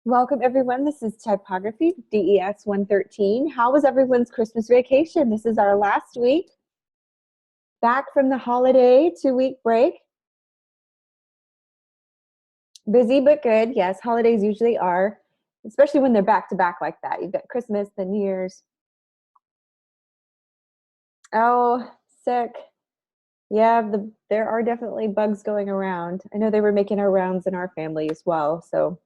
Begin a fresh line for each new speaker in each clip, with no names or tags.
Welcome everyone. This is Typography DES 113. How was everyone's Christmas vacation? This is our last week back from the holiday 2-week break. Busy but good. Yes, holidays usually are, especially when they're back to back like that. You've got Christmas, then New Year's. Oh, sick. Yeah, there are definitely bugs going around. I know they were making our rounds in our family as well. So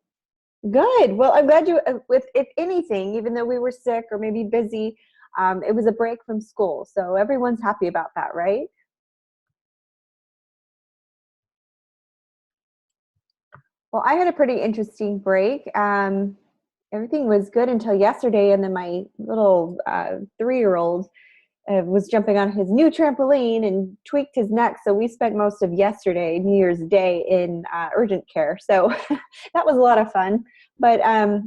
good. Well, I'm glad you, with if anything, even though we were sick or maybe busy, it was a break from school. So everyone's happy about that, right? Well, I had a pretty interesting break. Everything was good until yesterday, and then my little 3-year-old was jumping on his new trampoline and tweaked his neck. So we spent most of yesterday, New Year's Day, in urgent care. So that was a lot of fun. But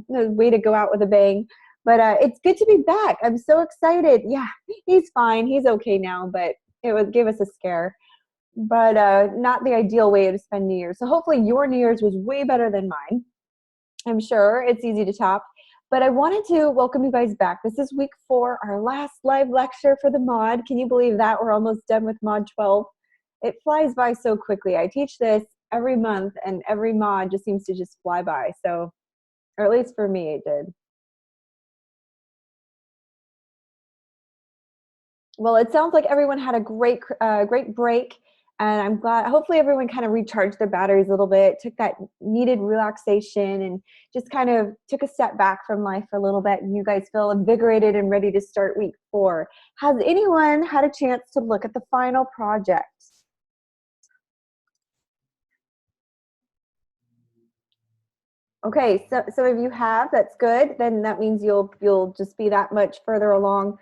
way to go out with a bang. But it's good to be back. I'm so excited. Yeah, he's fine. He's okay now, but it gave us a scare. But not the ideal way to spend New Year's. So hopefully your New Year's was way better than mine. I'm sure it's easy to top. But I wanted to welcome you guys back. This is week 4, our last live lecture for the mod. Can you believe that? We're almost done with mod 12. It flies by so quickly. I teach this every month, and every mod just seems to just fly by. So, or at least for me, it did. Well, it sounds like everyone had a great break, and I'm glad. Hopefully, everyone kind of recharged their batteries a little bit, took that needed relaxation, and just kind of took a step back from life for a little bit. And you guys feel invigorated and ready to start week 4. Has anyone had a chance to look at the final project? Okay, so some of you have. That's good. Then that means you'll just be that much further along.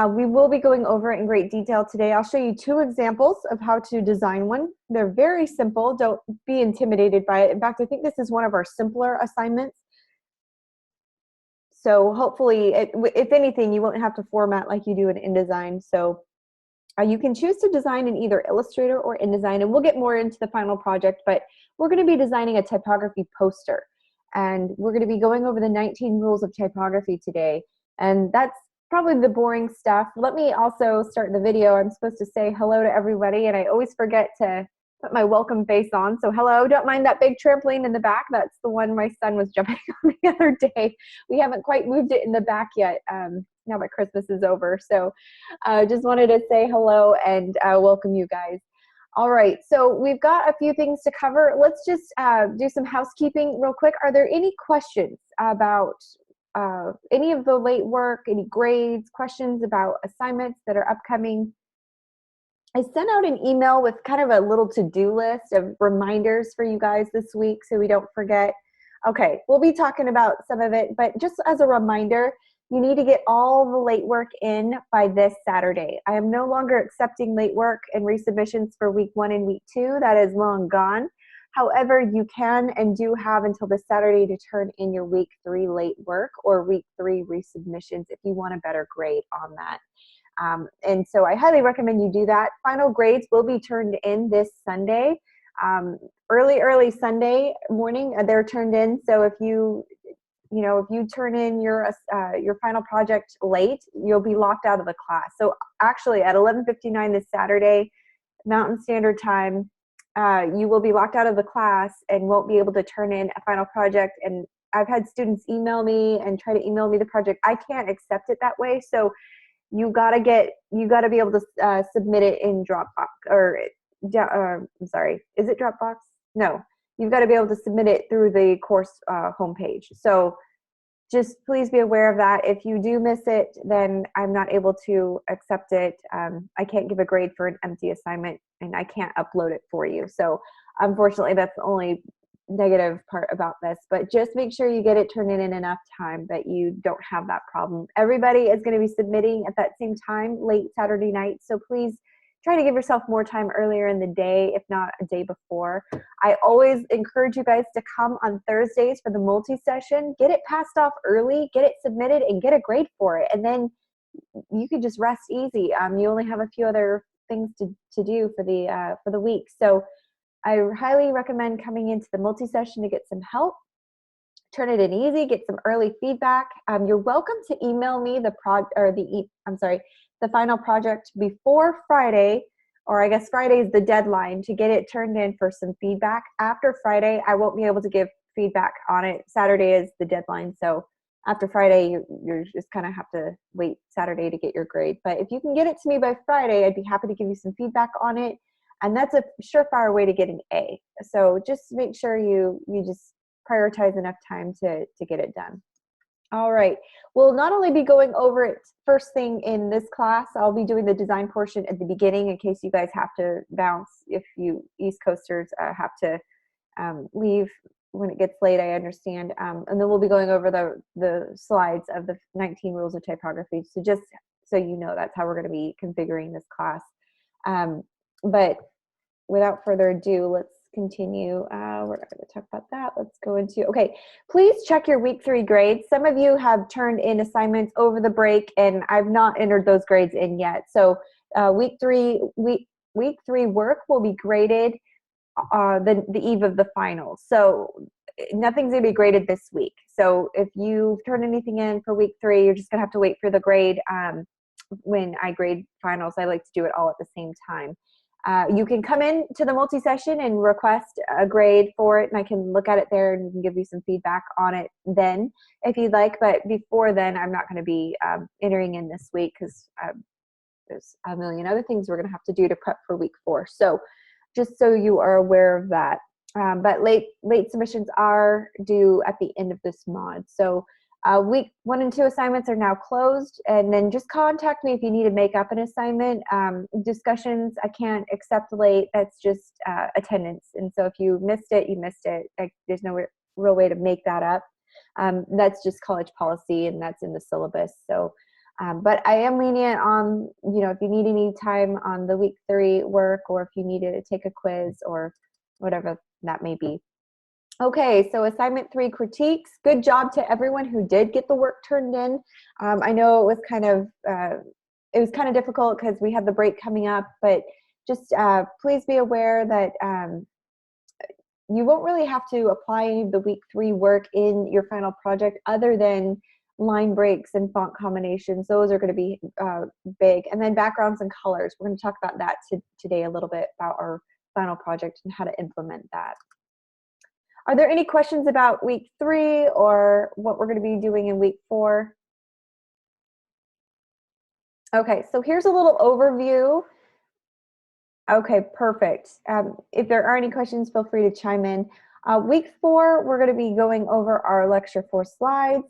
We will be going over it in great detail today. I'll show you 2 examples of how to design one. They're very simple. Don't be intimidated by it. In fact, I think this is one of our simpler assignments. So hopefully, if anything, you won't have to format like you do in InDesign. So you can choose to design in either Illustrator or InDesign, and we'll get more into the final project, but we're going to be designing a typography poster. And we're going to be going over the 19 rules of typography today. And that's probably the boring stuff. Let me also start the video. I'm supposed to say hello to everybody, and I always forget to put my welcome face on. So hello, don't mind that big trampoline in the back. That's the one my son was jumping on the other day. We haven't quite moved it in the back yet, now that Christmas is over. So just wanted to say hello and welcome you guys. All right, so we've got a few things to cover. Let's just do some housekeeping real quick. Are there any questions about any of the late work, any grades, questions about assignments that are upcoming? I sent out an email with kind of a little to-do list of reminders for you guys this week so we don't forget. Okay, we'll be talking about some of it, but just as a reminder, you need to get all the late work in by this Saturday. I am no longer accepting late work and resubmissions for week 1 and week 2. That is long gone. However, you can and do have until this Saturday to turn in your week 3 late work or week 3 resubmissions if you want a better grade on that. And so I highly recommend you do that. Final grades will be turned in this Sunday. Early Sunday morning, they're turned in. So if if you turn in your final project late, you'll be locked out of the class. So actually at 11:59 this Saturday, Mountain Standard Time, you will be locked out of the class and won't be able to turn in a final project. And I've had students email me and try to email me the project. I can't accept it that way. So you gotta be able to submit it in Dropbox or I'm sorry, is it Dropbox? No, you've got to be able to submit it through the course homepage. So just please be aware of that. If you do miss it, then I'm not able to accept it. I can't give a grade for an empty assignment, and I can't upload it for you. So unfortunately, that's the only negative part about this, but just make sure you get it turned in enough time that you don't have that problem. Everybody is going to be submitting at that same time, late Saturday night, so please try to give yourself more time earlier in the day, if not a day before. I always encourage you guys to come on Thursdays for the multi-session. Get it passed off early, get it submitted, and get a grade for it, and then you can just rest easy. You only have a few other things to do for the week. So I highly recommend coming into the multi-session to get some help. turn it in easy, get some early feedback. You're welcome to email me the final project before Friday, or I guess Friday is the deadline to get it turned in for some feedback. After Friday, I won't be able to give feedback on it. Saturday is the deadline, so after Friday, you're just kind of have to wait Saturday to get your grade. But if you can get it to me by Friday, I'd be happy to give you some feedback on it. And that's a surefire way to get an A. So just make sure you just prioritize enough time to get it done. All right. We'll not only be going over it first thing in this class, I'll be doing the design portion at the beginning in case you guys have to bounce. If you East Coasters have to leave when it gets late, I understand. And then we'll be going over the slides of the 19 rules of typography. So just so you know, that's how we're going to be configuring this class. But without further ado, let's continue. We're not going to talk about that. Let's go into, okay, please check your week 3 grades. Some of you have turned in assignments over the break, and I've not entered those grades in yet. So week three work will be graded the eve of the finals. So nothing's going to be graded this week. So if you've turned anything in for week 3, you're just going to have to wait for the grade. When I grade finals, I like to do it all at the same time. You can come in to the multi-session and request a grade for it, and I can look at it there and give you some feedback on it then if you'd like. But before then, I'm not going to be entering in this week because there's a million other things we're going to have to do to prep for week 4. So just so you are aware of that. But late submissions are due at the end of this mod. So week 1 and 2 assignments are now closed, and then just contact me if you need to make up an assignment. Discussions, I can't accept late. That's just attendance. And so if you missed it, you missed it. Like, there's no real way to make that up. That's just college policy, and that's in the syllabus. So, but I am lenient on, if you need any time on the week 3 work, or if you needed to take a quiz or whatever that may be. Okay, so assignment 3, critiques. Good job to everyone who did get the work turned in. I know it was kind of difficult because we had the break coming up, but just please be aware that you won't really have to apply any of the week 3 work in your final project other than line breaks and font combinations. Those are going to be big. And then backgrounds and colors. We're going to talk about that today a little bit, about our final project and how to implement that. Are there any questions about week 3 or what we're going to be doing in week 4? Okay, so here's a little overview. Okay, perfect. If there are any questions, feel free to chime in. Week 4, we're going to be going over our lecture 4 slides.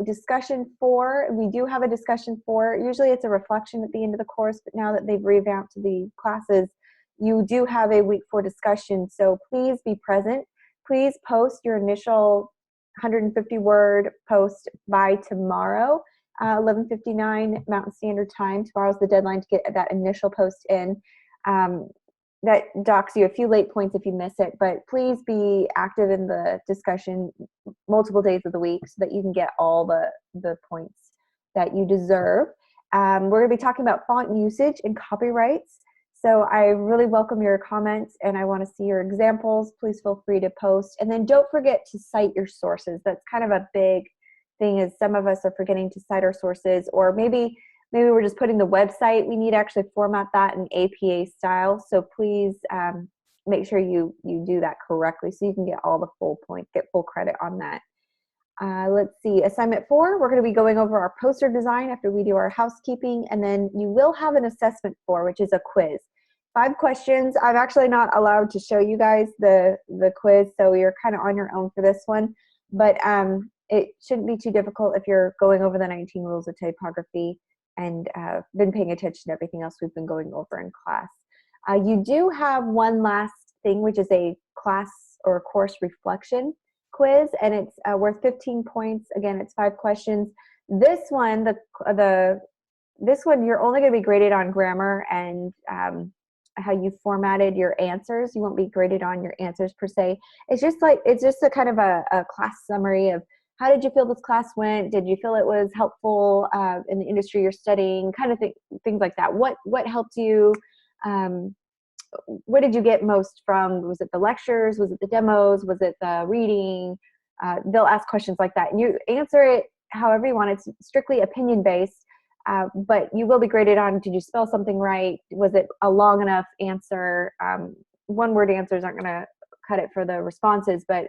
Discussion 4, we do have a discussion 4. Usually it's a reflection at the end of the course, but now that they've revamped the classes, you do have a week 4 discussion, so please be present. Please post your initial 150-word post by tomorrow, 11:59 Mountain Standard Time. Tomorrow's the deadline to get that initial post in. That docks you a few late points if you miss it, but please be active in the discussion multiple days of the week so that you can get all the points that you deserve. We're going to be talking about font usage and copyrights. So I really welcome your comments, and I want to see your examples. Please feel free to post. And then don't forget to cite your sources. That's kind of a big thing, is some of us are forgetting to cite our sources, or maybe we're just putting the website. We need to actually format that in APA style. So please make sure you do that correctly so you can get all the full points, get full credit on that. Let's see, assignment 4, we're going to be going over our poster design after we do our housekeeping, and then you will have an assessment 4, which is a quiz. 5 questions. I'm actually not allowed to show you guys the quiz, so you're kind of on your own for this one, but it shouldn't be too difficult if you're going over the 19 rules of typography and been paying attention to everything else we've been going over in class. You do have one last thing, which is a class or course reflection quiz, and it's worth 15 points. Again, it's 5 questions. This one, this one, you're only going to be graded on grammar and how you formatted your answers. You won't be graded on your answers per se. It's just a kind of a class summary of how did you feel this class went? Did you feel it was helpful in the industry you're studying? Kind of things like that. What helped you? What did you get most from? Was it the lectures? Was it the demos? Was it the reading? they'll ask questions like that. And you answer it however you want. It's strictly opinion-based, but you will be graded on, did you spell something right? Was it a long enough answer? One-word answers aren't going to cut it for the responses, but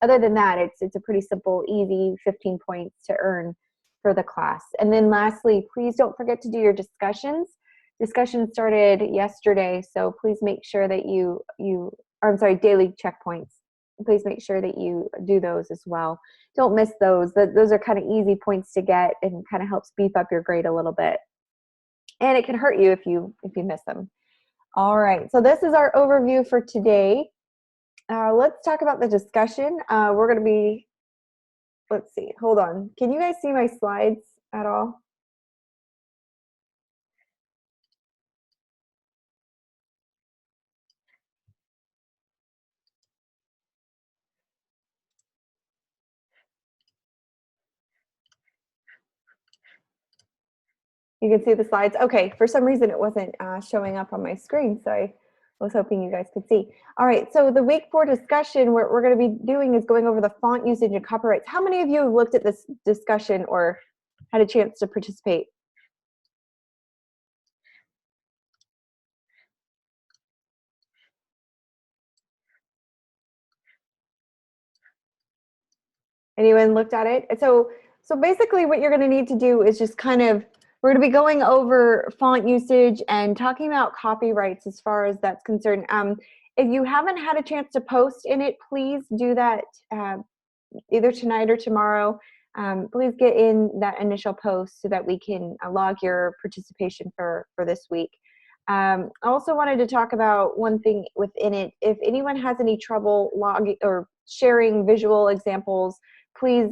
other than that, it's a pretty simple, easy 15 points to earn for the class. And then lastly, please don't forget to do your discussions. Discussion started yesterday, so please make sure that daily checkpoints. Please make sure that you do those as well. Don't miss those. Those are kind of easy points to get and kind of helps beef up your grade a little bit. And it can hurt you if you miss them. All right, so this is our overview for today. Let's talk about the discussion. We're going to be, let's see, hold on. Can you guys see my slides at all? You can see the slides. Okay, for some reason it wasn't showing up on my screen, so I was hoping you guys could see. All right, so the week 4 discussion, what we're going to be doing is going over the font usage and copyrights. How many of you have looked at this discussion or had a chance to participate? Anyone looked at it? So basically what you're going to need to do is just kind of, we're going to be going over font usage and talking about copyrights as far as that's concerned. If you haven't had a chance to post in it, please do that either tonight or tomorrow. Please get in that initial post so that we can log your participation for this week. I also wanted to talk about one thing within it. If anyone has any trouble logging or sharing visual examples, please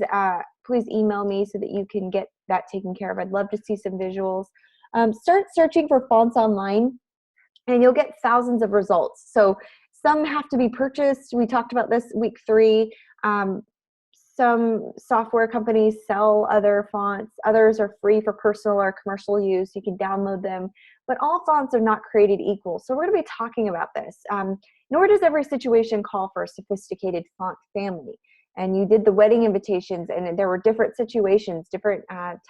email me so that you can get that taken care of. I'd love to see some visuals. Start searching for fonts online and you'll get thousands of results. So some have to be purchased. We talked about this week 3. Some software companies sell other fonts. Others are free for personal or commercial use. You can download them, but all fonts are not created equal. So we're going to be talking about this. Nor does every situation call for a sophisticated font family. And you did the wedding invitations, and there were different situations, different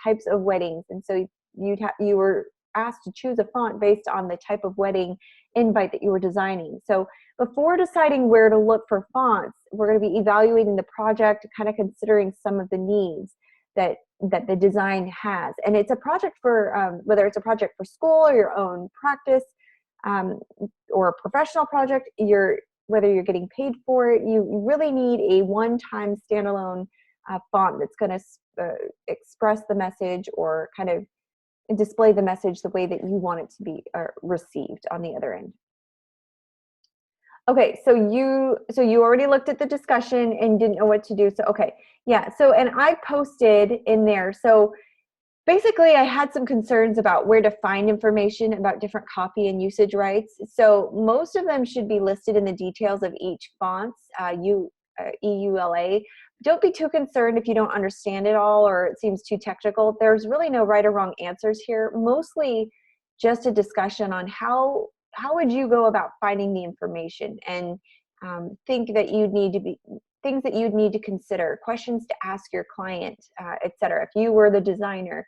types of weddings. And so you were asked to choose a font based on the type of wedding invite that you were designing. So before deciding where to look for fonts, we're going to be evaluating the project, kind of considering some of the needs that the design has. And it's a project for, whether it's a project for school or your own practice, or a professional project, whether you're getting paid for it, you really need a one-time standalone font that's going to express the message or kind of display the message the way that you want it to be received on the other end. Okay, so you already looked at the discussion and didn't know what to do. So okay, yeah. So and I posted in there. So basically, I had some concerns about where to find information about different copy and usage rights. So most of them should be listed in the details of each font's EULA. Don't be too concerned if you don't understand it all or it seems too technical. There's really no right or wrong answers here. Mostly just a discussion on how would you go about finding the information and things that you'd need to consider, questions to ask your client, etc. If you were the designer.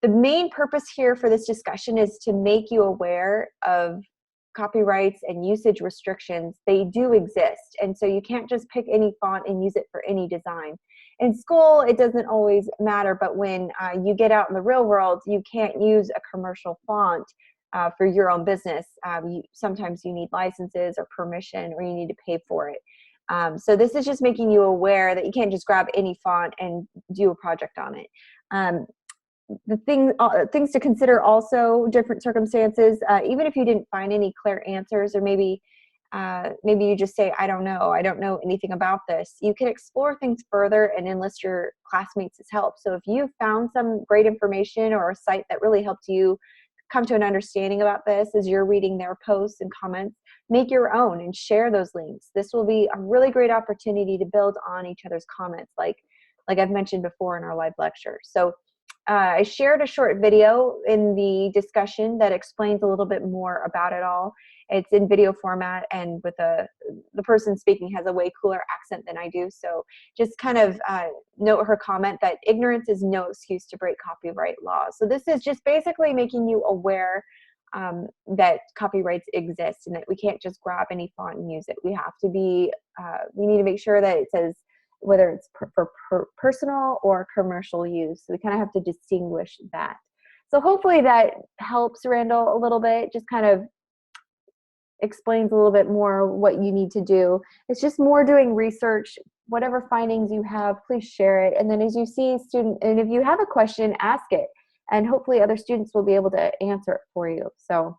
The main purpose here for this discussion is to make you aware of copyrights and usage restrictions. They do exist, and so you can't just pick any font and use it for any design. In school, it doesn't always matter, but when you get out in the real world, you can't use a commercial font for your own business. Sometimes you need licenses or permission, or you need to pay for it. So this is just making you aware that you can't just grab any font and do a project on it. The things to consider also, different circumstances, even if you didn't find any clear answers, or maybe you just say, I don't know anything about this. You can explore things further and enlist your classmates' help. So if you found some great information or a site that really helped you come to an understanding about this as you're reading their posts and comments, make your own and share those links. This will be a really great opportunity to build on each other's comments, like I've mentioned before in our live lecture. So I shared a short video in the discussion that explains a little bit more about it all. It's in video format, and with the person speaking has a way cooler accent than I do. So just kind of note her comment that ignorance is no excuse to break copyright laws. So this is just basically making you aware that copyrights exist and that we can't just grab any font and use it. We have to be, we need to make sure that it says whether it's for personal or commercial use. So we kind of have to distinguish that. So hopefully that helps, Randall, a little bit, just kind of explains a little bit more what you need to do. It's just more doing research. Whatever findings you have, please share it. And then as you see and if you have a question, ask it. And hopefully other students will be able to answer it for you. So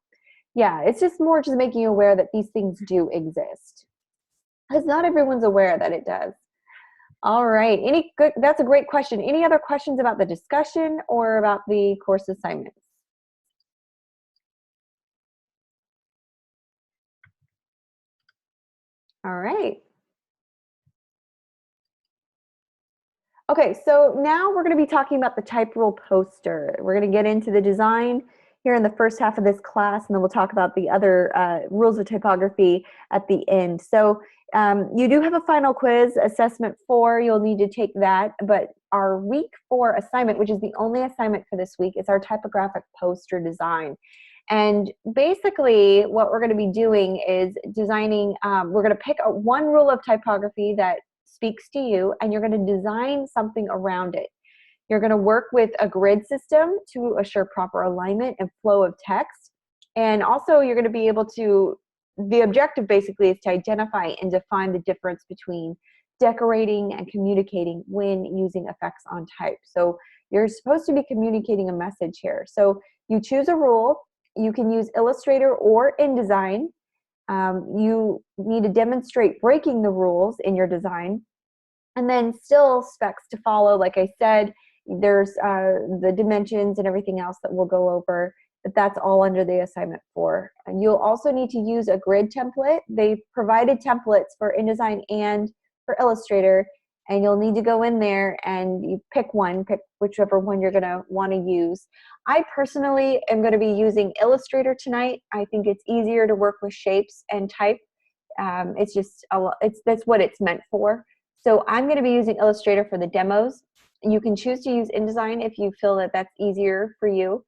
yeah, it's just more just making you aware that these things do exist. Because not everyone's aware that it does. All right, that's a great question. Any other questions about the discussion or about the course assignments? All right. Okay, so now we're going to be talking about the type rule poster. We're going to get into the design here in the first half of this class, and then we'll talk about the other rules of typography at the end. So you do have a final quiz, assessment 4. You'll need to take that, but our week 4 assignment, which is the only assignment for this week, is our typographic poster design. And basically what we're going to be doing is designing, we're going to pick one rule of typography that speaks to you, and you're going to design something around it. You're going to work with a grid system to assure proper alignment and flow of text. And also you're going to be able to, the objective basically is to identify and define the difference between decorating and communicating when using effects on type. So you're supposed to be communicating a message here. So you choose a rule. You can use Illustrator or InDesign. You need to demonstrate breaking the rules in your design. And then still specs to follow. Like I said, there's the dimensions and everything else that we'll go over, but that's all under the assignment 4. And you'll also need to use a grid template. They've provided templates for InDesign and for Illustrator, and you'll need to go in there and you pick whichever one you're gonna wanna use. I personally am gonna be using Illustrator tonight. I think it's easier to work with shapes and type. It's just, that's what it's meant for. So I'm going to be using Illustrator for the demos. You can choose to use InDesign if you feel that that's easier for you.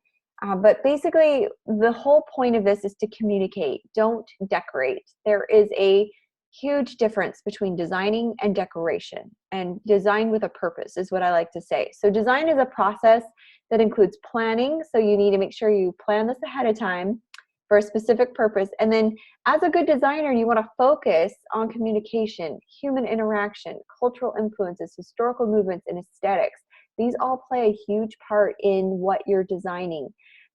But basically, the whole point of this is to communicate. Don't decorate. There is a huge difference between designing and decoration. And design with a purpose is what I like to say. So design is a process that includes planning. So you need to make sure you plan this ahead of time for a specific purpose. And then as a good designer, you want to focus on communication, human interaction, cultural influences, historical movements, and aesthetics. These all play a huge part in what you're designing.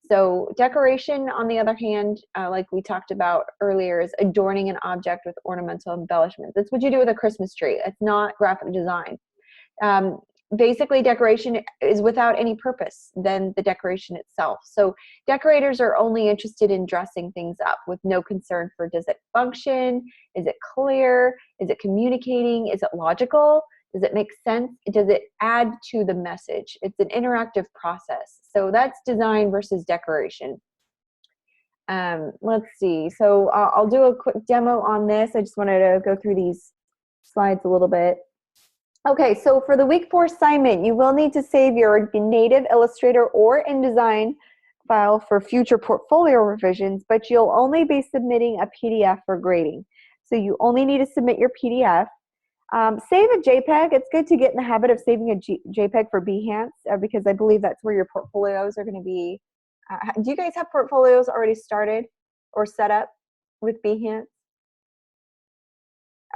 So decoration, on the other hand, like we talked about earlier, is adorning an object with ornamental embellishments. That's what you do with a Christmas tree. It's not graphic design. Basically, decoration is without any purpose than the decoration itself. So decorators are only interested in dressing things up with no concern for, does it function? Is it clear? Is it communicating? Is it logical? Does it make sense? Does it add to the message? It's an interactive process. So that's design versus decoration. Let's see. So I'll do a quick demo on this. I just wanted to go through these slides a little bit. Okay, so for the week 4 assignment, you will need to save your native Illustrator or InDesign file for future portfolio revisions, but you'll only be submitting a PDF for grading. So you only need to submit your PDF. Save a JPEG. It's good to get in the habit of saving a JPEG for Behance because I believe that's where your portfolios are going to be. Do you guys have portfolios already started or set up with Behance?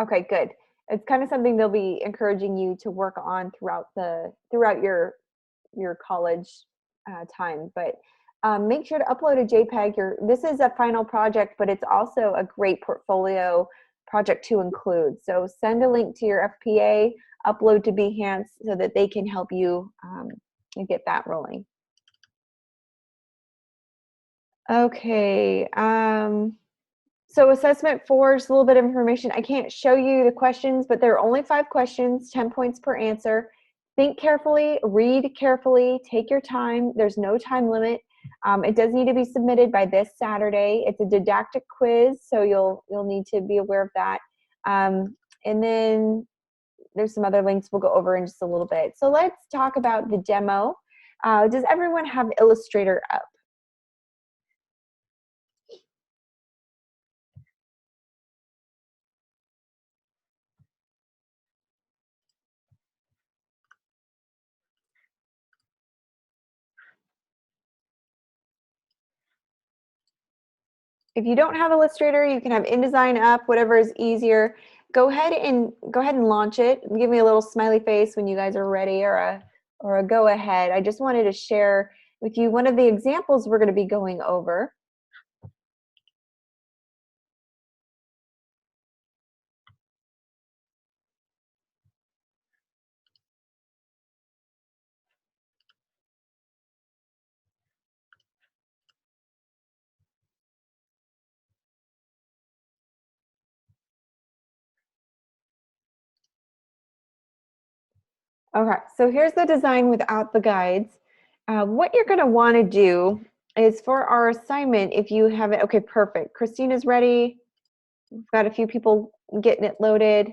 Okay, good. It's kind of something they'll be encouraging you to work on throughout your college time. But make sure to upload a JPEG. This is a final project, but it's also a great portfolio project to include. So send a link to your FPA, upload to Behance so that they can help you get that rolling. Okay. So assessment 4 is a little bit of information. I can't show you the questions, but there are only 5 questions, 10 points per answer. think carefully, read carefully, take your time. There's no time limit. It does need to be submitted by this Saturday. It's a didactic quiz, so you'll need to be aware of that. And then there's some other links we'll go over in just a little bit. So let's talk about the demo. Does everyone have Illustrator up? If you don't have Illustrator, you can have InDesign up, whatever is easier. Go ahead and launch it. Give me a little smiley face when you guys are ready, or a go ahead. I just wanted to share with you one of the examples we're going to be going over. Okay, so here's the design without the guides. What you're going to want to do is, for our assignment, if you have it, okay, perfect. Christina's ready. We've got a few people getting it loaded.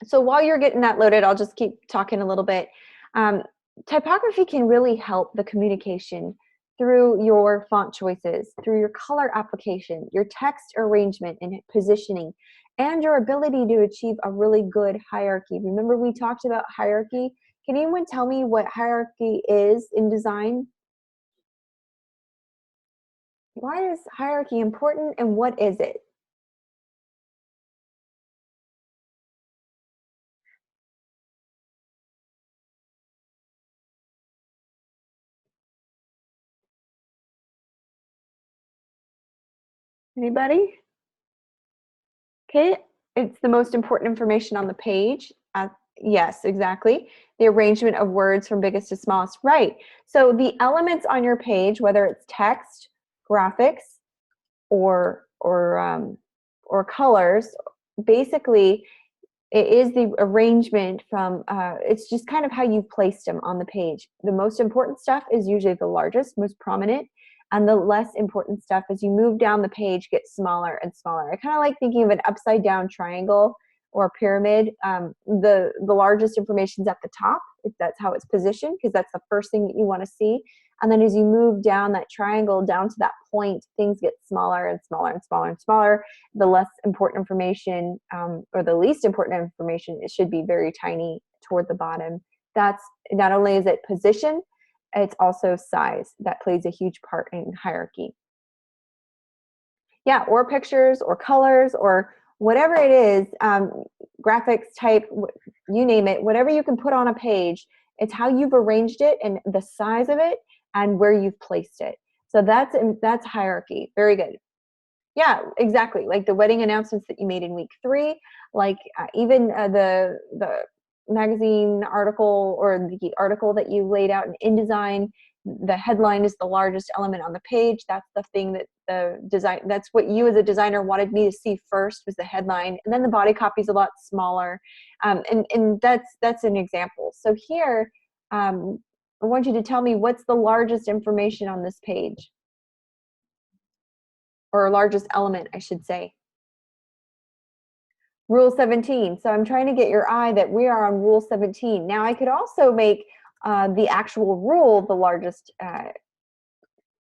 So while you're getting that loaded, I'll just keep talking a little bit. Typography can really help the communication through your font choices, through your color application, your text arrangement and positioning, and your ability to achieve a really good hierarchy. Remember, we talked about hierarchy. Can anyone tell me what hierarchy is in design? Why is hierarchy important, and what is it? Anybody? Okay, it's the most important information on the page. Yes, exactly. The arrangement of words from biggest to smallest. Right. So the elements on your page, whether it's text, graphics, or colors, basically it is the arrangement from. It's just kind of how you placed them on the page. The most important stuff is usually the largest, most prominent, and the less important stuff as you move down the page gets smaller and smaller. I kind of like thinking of an upside down triangle or a pyramid. The largest information is at the top, if that's how it's positioned, because that's the first thing that you want to see. And then as you move down that triangle down to that point, things get smaller and smaller and smaller and smaller. The less important information, or the least important information, it should be very tiny toward the bottom. That's not only is it position, it's also size that plays a huge part in hierarchy. Yeah, or pictures or colors or whatever it is, graphics type, you name it, whatever you can put on a page, it's how you've arranged it and the size of it and where you've placed it. So that's hierarchy. Very good. Yeah, exactly. Like the wedding announcements that you made in week 3, like even the magazine article or the article that you laid out in InDesign. The headline is the largest element on the page. That's the thing that that's what you as a designer wanted me to see first, was the headline, and then the body copy is a lot smaller, and that's an example. So here, I want you to tell me what's the largest information on this page, or largest element, I should say. Rule 17. So I'm trying to get your eye that we are on Rule 17. Now I could also make the actual rule the largest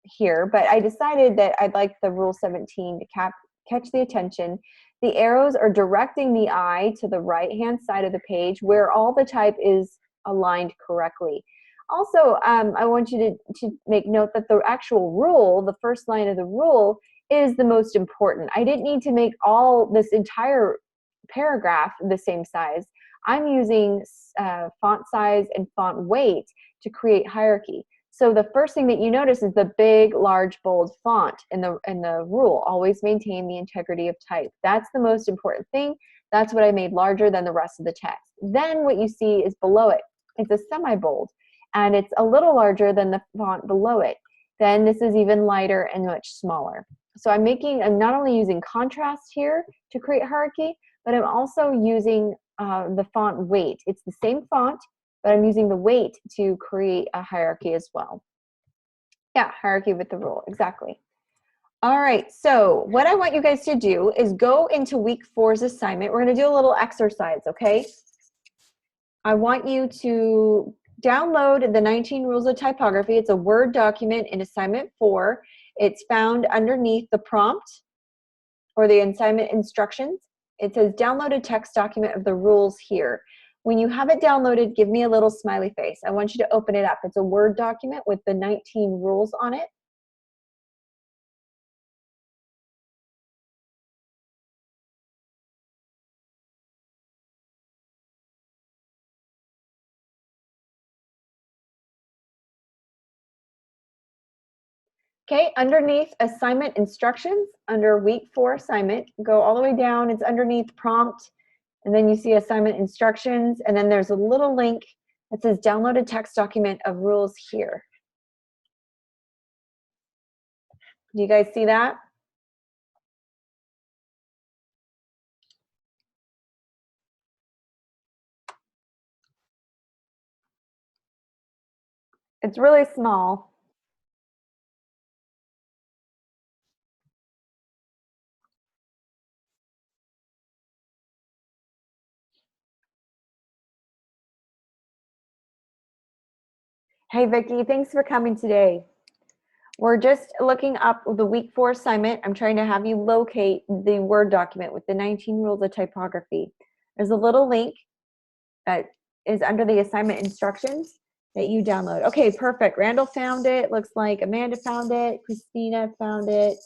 here, but I decided that I'd like the Rule 17 to catch the attention. The arrows are directing the eye to the right-hand side of the page where all the type is aligned correctly. Also, I want you to make note that the actual rule, the first line of the rule, is the most important. I didn't need to make all this entire paragraph the same size. I'm using font size and font weight to create hierarchy. So the first thing that you notice is the big, large, bold font in the rule. Always maintain the integrity of type. That's the most important thing. That's what I made larger than the rest of the text. Then what you see is below it. It's a semi-bold, and it's a little larger than the font below it. Then this is even lighter and much smaller. So I'm not only using contrast here to create hierarchy, but I'm also using the font weight. It's the same font, but I'm using the weight to create a hierarchy as well. Yeah, hierarchy with the rule, exactly. All right, so what I want you guys to do is go into week 4's assignment. We're gonna do a little exercise, okay? I want you to download the 19 Rules of Typography. It's a Word document in assignment 4. It's found underneath the prompt or the assignment instructions. It says download a text document of the rules here. When you have it downloaded, give me a little smiley face. I want you to open it up. It's a Word document with the 19 rules on it. Okay, underneath assignment instructions, under week 4 assignment, go all the way down. It's underneath prompt, and then you see assignment instructions, and then there's a little link that says download a text document of rules here. Do you guys see that? It's really small. Hey, Vicki, thanks for coming today. We're just looking up the week 4 assignment. I'm trying to have you locate the Word document with the 19 rules of typography. There's a little link that is under the assignment instructions that you download. Okay, perfect. Randall found it. Looks like Amanda found it. Christina found it.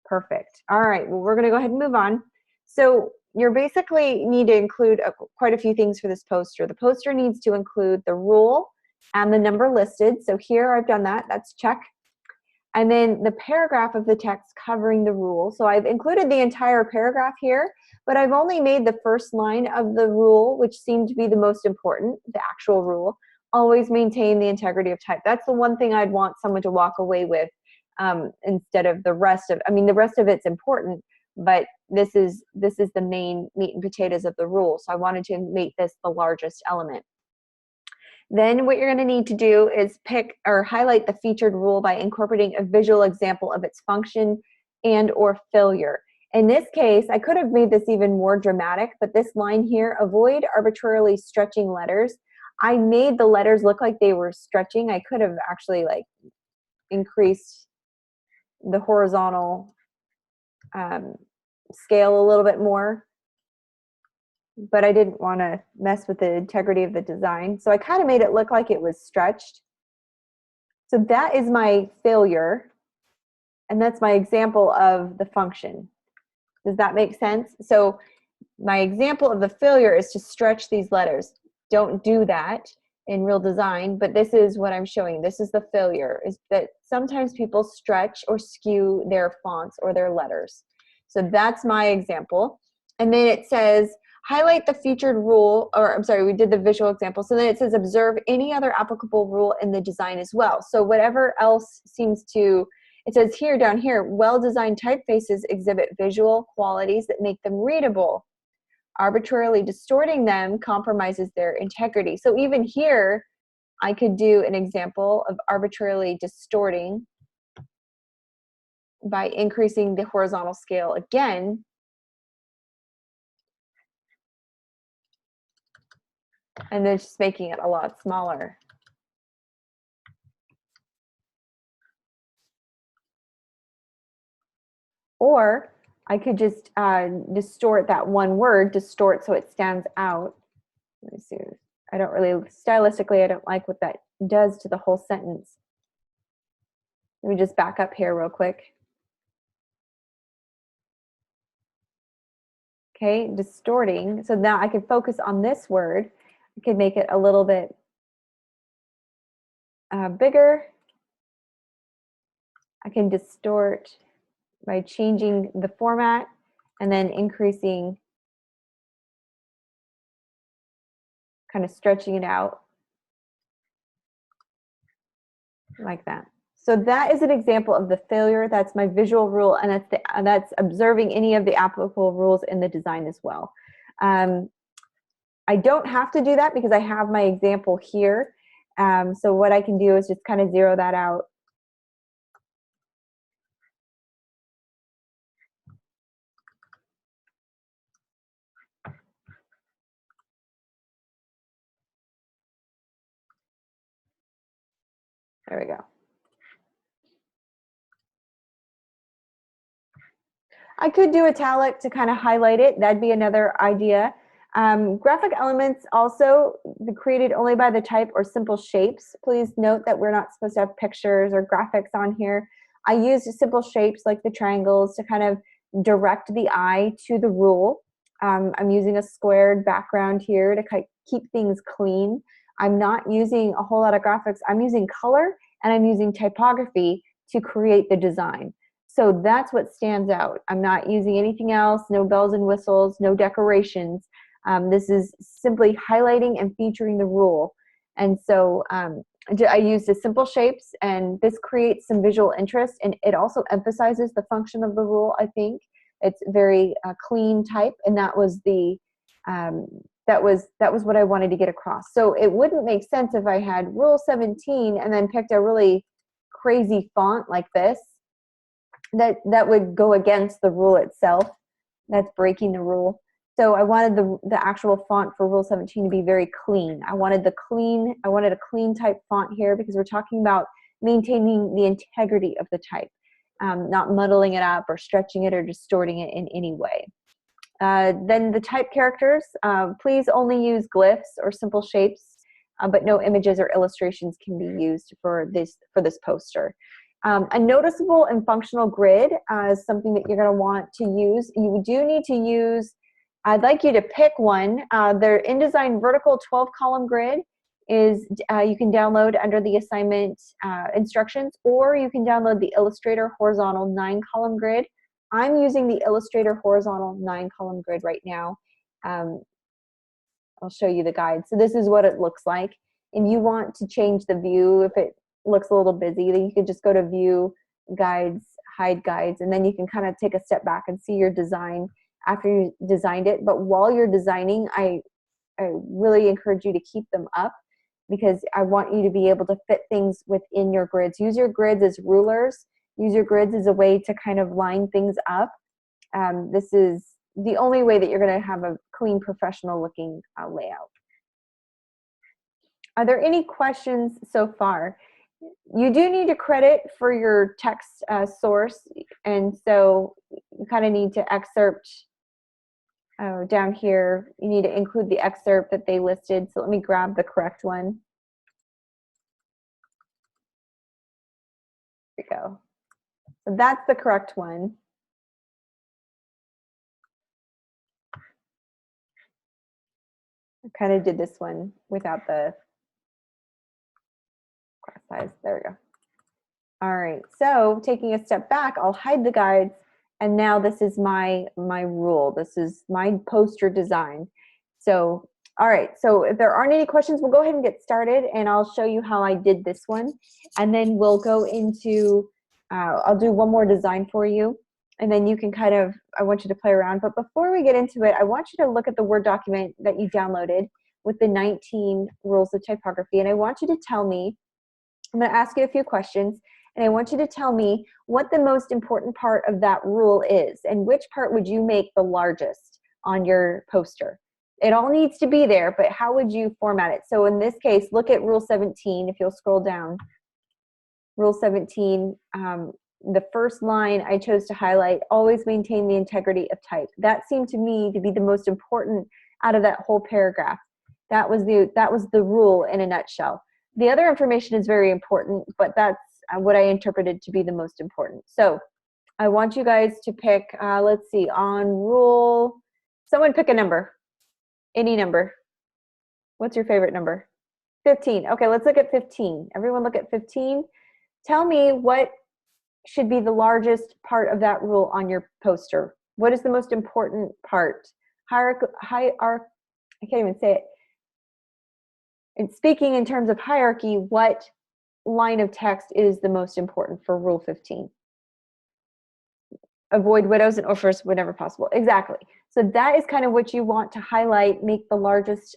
Perfect. All right, well, we're going to go ahead and move on. So you basically need to include quite a few things for this poster. The poster needs to include the rule and the number listed. So here I've done that. That's check. And then the paragraph of the text covering the rule. So I've included the entire paragraph here, but I've only made the first line of the rule, which seemed to be the most important, the actual rule. Always maintain the integrity of type. That's the one thing I'd want someone to walk away with instead of the rest of, I mean, the rest of it's important, but this is the main meat and potatoes of the rule. So I wanted to make this the largest element. Then what you're going to need to do is pick or highlight the featured rule by incorporating a visual example of its function and or failure. In this case, I could have made this even more dramatic, but this line here, avoid arbitrarily stretching letters. I made the letters look like they were stretching. I could have actually like increased the horizontal scale a little bit more, but I didn't want to mess with the integrity of the design. So I kind of made it look like it was stretched. So that is my failure. And that's my example of the function. Does that make sense? So my example of the failure is to stretch these letters. Don't do that in real design, but this is what I'm showing. This is the failure, is that sometimes people stretch or skew their fonts or their letters. So that's my example. And then it says, highlight the featured rule, or I'm sorry, we did the visual example. So then it says, observe any other applicable rule in the design as well. So whatever else seems to, it says here, down here, well-designed typefaces exhibit visual qualities that make them readable. Arbitrarily distorting them compromises their integrity. So even here, I could do an example of arbitrarily distorting by increasing the horizontal scale again. And then just making it a lot smaller. Or I could just distort that one word, distort so it stands out. Let me see. I don't really, stylistically, I don't like what that does to the whole sentence. Let me just back up here real quick. Okay, distorting. So now I can focus on this word. I could make it a little bit bigger. I can distort by changing the format and then increasing, kind of stretching it out like that. So that is an example of the failure. That's my visual rule, and that's observing any of the applicable rules in the design as well. I don't have to do that because I have my example here. So what I can do is just kind of zero that out. There we go. I could do italic to kind of highlight it. That'd be another idea. Graphic elements also created only by the type or simple shapes. Please note that we're not supposed to have pictures or graphics on here. I used simple shapes like the triangles to kind of direct the eye to the rule. I'm using a squared background here to keep things clean. I'm not using a whole lot of graphics. I'm using color and I'm using typography to create the design. So that's what stands out. I'm not using anything else, no bells and whistles, no decorations. This is simply highlighting and featuring the rule. And so I use the simple shapes, and this creates some visual interest, and it also emphasizes the function of the rule, I think. It's very clean type, and that was the that was what I wanted to get across. So it wouldn't make sense if I had Rule 17 and then picked a really crazy font like this. That would go against the rule itself. That's breaking the rule. So I wanted the actual font for Rule 17 to be very clean. I wanted a clean type font here because we're talking about maintaining the integrity of the type, not muddling it up or stretching it or distorting it in any way. Then the type characters, please only use glyphs or simple shapes, but no images or illustrations can be used for this poster. A noticeable and functional grid is something that you're going to want to use. You do need to use, I'd like you to pick one. Their InDesign vertical 12-column grid is you can download under the assignment instructions, or you can download the Illustrator horizontal 9-column grid. I'm using the Illustrator horizontal 9-column grid right now. I'll show you the guide. So this is what it looks like. If you want to change the view, if it looks a little busy, then you could just go to View, Guides, Hide Guides, and then you can kind of take a step back and see your design after you designed it. But while you're designing, I really encourage you to keep them up because I want you to be able to fit things within your grids. Use your grids as rulers. Use your grids as a way to kind of line things up. This is the only way that you're going to have a clean, professional looking layout. Are there any questions so far? You do need a credit for your text source, and so you kind of need to excerpt down here. You need to include the excerpt that they listed. So let me grab the correct one. Here we go. So that's the correct one. I kind of did this one without the class size. There we go. All right, so taking a step back, I'll hide the guides, and now this is my rule. This is my poster design. So, all right, so if there aren't any questions, we'll go ahead and get started, and I'll show you how I did this one, and then we'll go into, I'll do one more design for you, and then you can kind of, I want you to play around. But before we get into it, I want you to look at the Word document that you downloaded with the 19 rules of typography, and I want you to tell me, I'm going to ask you a few questions, and I want you to tell me what the most important part of that rule is, and which part would you make the largest on your poster. It all needs to be there, but how would you format it? So in this case, look at Rule 17, if you'll scroll down. Rule 17, the first line I chose to highlight, always maintain the integrity of type. That seemed to me to be the most important out of that whole paragraph. That was the rule in a nutshell. The other information is very important, but that's what I interpreted to be the most important. So I want you guys to pick, let's see, on rule, someone pick a number, any number. What's your favorite number? 15. Okay, let's look at 15. Everyone look at 15. Tell me what should be the largest part of that rule on your poster. What is the most important part? I can't even say it. And speaking in terms of hierarchy, what line of text is the most important for Rule 15? Avoid widows and orphans whenever possible. Exactly. So that is kind of what you want to highlight, make the largest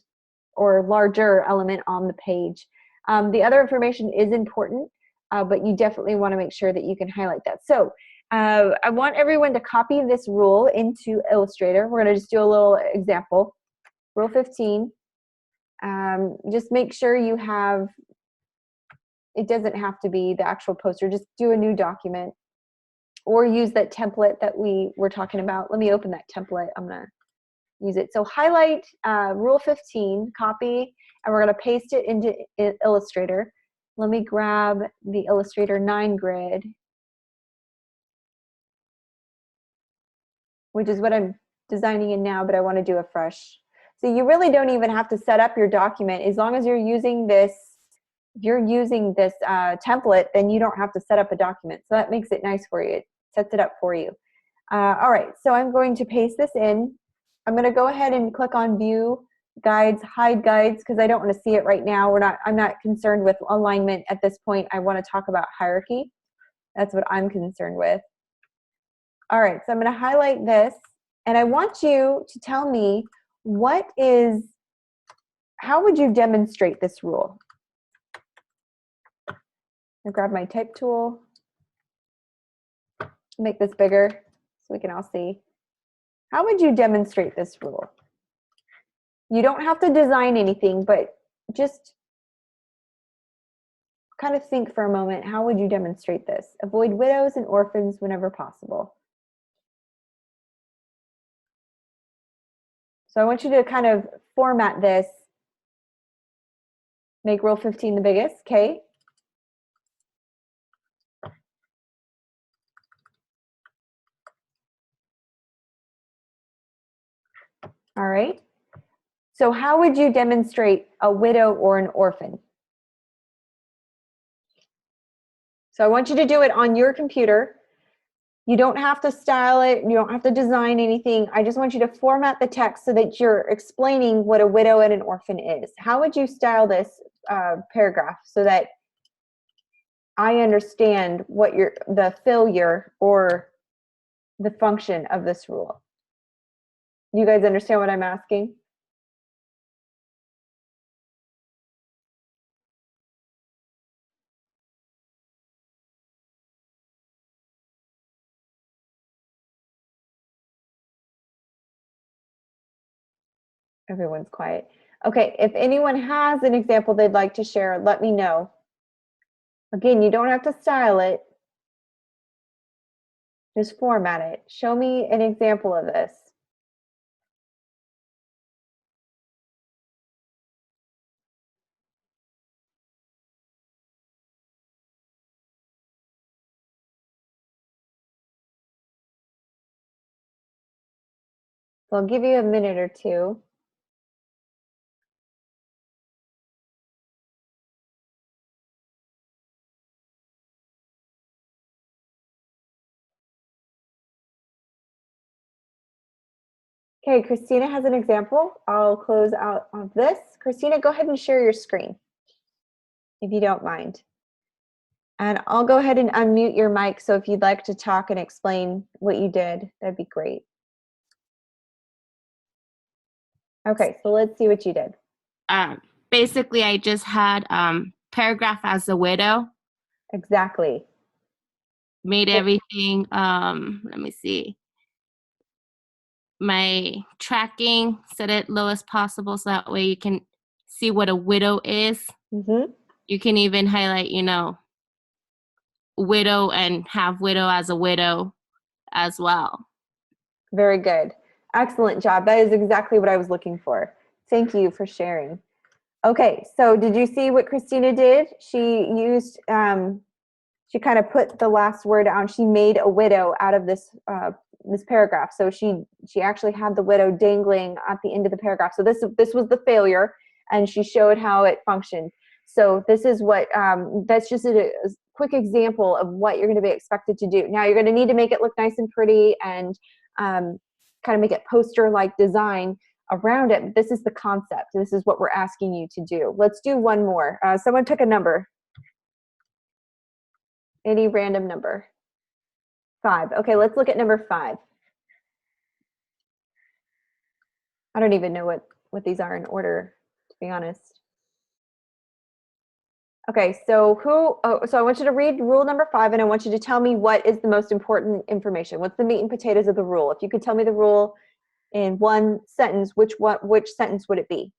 or larger element on the page. The other information is important, but you definitely want to make sure that you can highlight that. So I want everyone to copy this rule into Illustrator. We're going to just do a little example. Rule 15. Just make sure you have, it doesn't have to be the actual poster, just do a new document or use that template that we were talking about. Let me open that template. I'm going to use it. So highlight Rule 15, copy, and we're going to paste it into Illustrator. Let me grab the Illustrator 9 grid, which is what I'm designing in now, but I want to do a fresh. So you really don't even have to set up your document. As long as you're using this, if you're using this template, then you don't have to set up a document. So that makes it nice for you. It sets it up for you. All right, so I'm going to paste this in. I'm going to go ahead and click on View Guides, Hide Guides, because I don't want to see it right now. I'm not concerned with alignment at this point. I want to talk about hierarchy. That's what I'm concerned with. All right, so I'm going to highlight this, and I want you to tell me how would you demonstrate this rule? I grab my type tool, make this bigger so we can all see. How would you demonstrate this rule? You don't have to design anything, but just kind of think for a moment, how would you demonstrate this? Avoid widows and orphans whenever possible. So I want you to kind of format this. Make Rule 15 the biggest, okay? All right. So how would you demonstrate a widow or an orphan? So I want you to do it on your computer. You don't have to style it. You don't have to design anything. I just want you to format the text so that you're explaining what a widow and an orphan is. How would you style this paragraph so that I understand what the failure or the function of this rule? You guys understand what I'm asking? Everyone's quiet. Okay, if anyone has an example they'd like to share, let me know. Again, you don't have to style it. Just format it. Show me an example of this. So I'll give you a minute or two. Okay, Christina has an example. I'll close out of this. Christina, go ahead and share your screen, if you don't mind. And I'll go ahead and unmute your mic, so if you'd like to talk and explain what you did, that'd be great. Okay, so let's see what you did.
Basically, I just had paragraph as a widow.
Exactly.
Made everything, let me see. My tracking, set it low as possible so that way you can see what a widow is.
Mm-hmm.
You can even highlight, widow and have widow as a widow as well.
Very good. Excellent job. That is exactly what I was looking for. Thank you for sharing. Okay, so did you see what Christina did? She used, she kind of put the last word on. She made a widow out of this this paragraph. So she actually had the widow dangling at the end of the paragraph. So this was the failure, and she showed how it functioned. So this is what, that's just a quick example of what you're going to be expected to do. Now you're going to need to make it look nice and pretty and kind of make it poster-like design around it. This is the concept. This is what we're asking you to do. Let's do one more. Someone pick a number. Any random number. 5. Okay, let's look at number 5. I don't even know what these are in order, to be honest. Okay, so so I want you to read rule number 5, and I want you to tell me what is the most important information. What's the meat and potatoes of the rule? If you could tell me the rule in one sentence, which sentence would it be?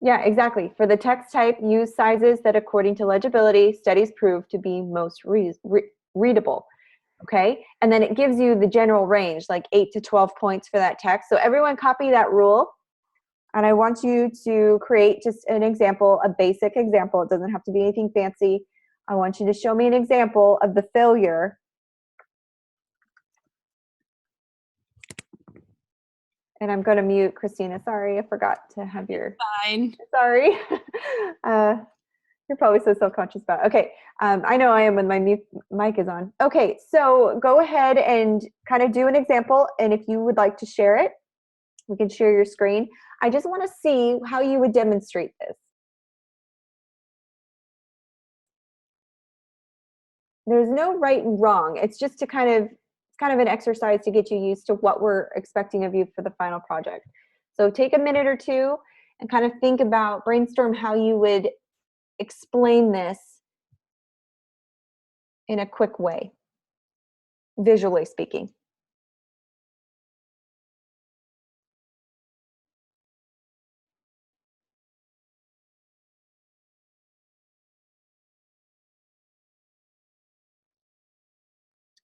Yeah, exactly. For the text type, use sizes that, according to legibility, studies prove to be most readable. Okay, and then it gives you the general range, like 8 to 12 points for that text. So everyone copy that rule, and I want you to create just an example, a basic example. It doesn't have to be anything fancy. I want you to show me an example of the failure. And I'm going to mute Christina. Sorry, I forgot to have your.
Fine.
Sorry. You're probably so self-conscious about it. Okay, I know I am when my mic is on. Okay, so go ahead and kind of do an example, and if you would like to share it, we can share your screen. I just want to see how you would demonstrate this. There's no right and wrong. It's just to it's kind of an exercise to get you used to what we're expecting of you for the final project. So take a minute or two and kind of think about, brainstorm how you would explain this in a quick way, visually speaking.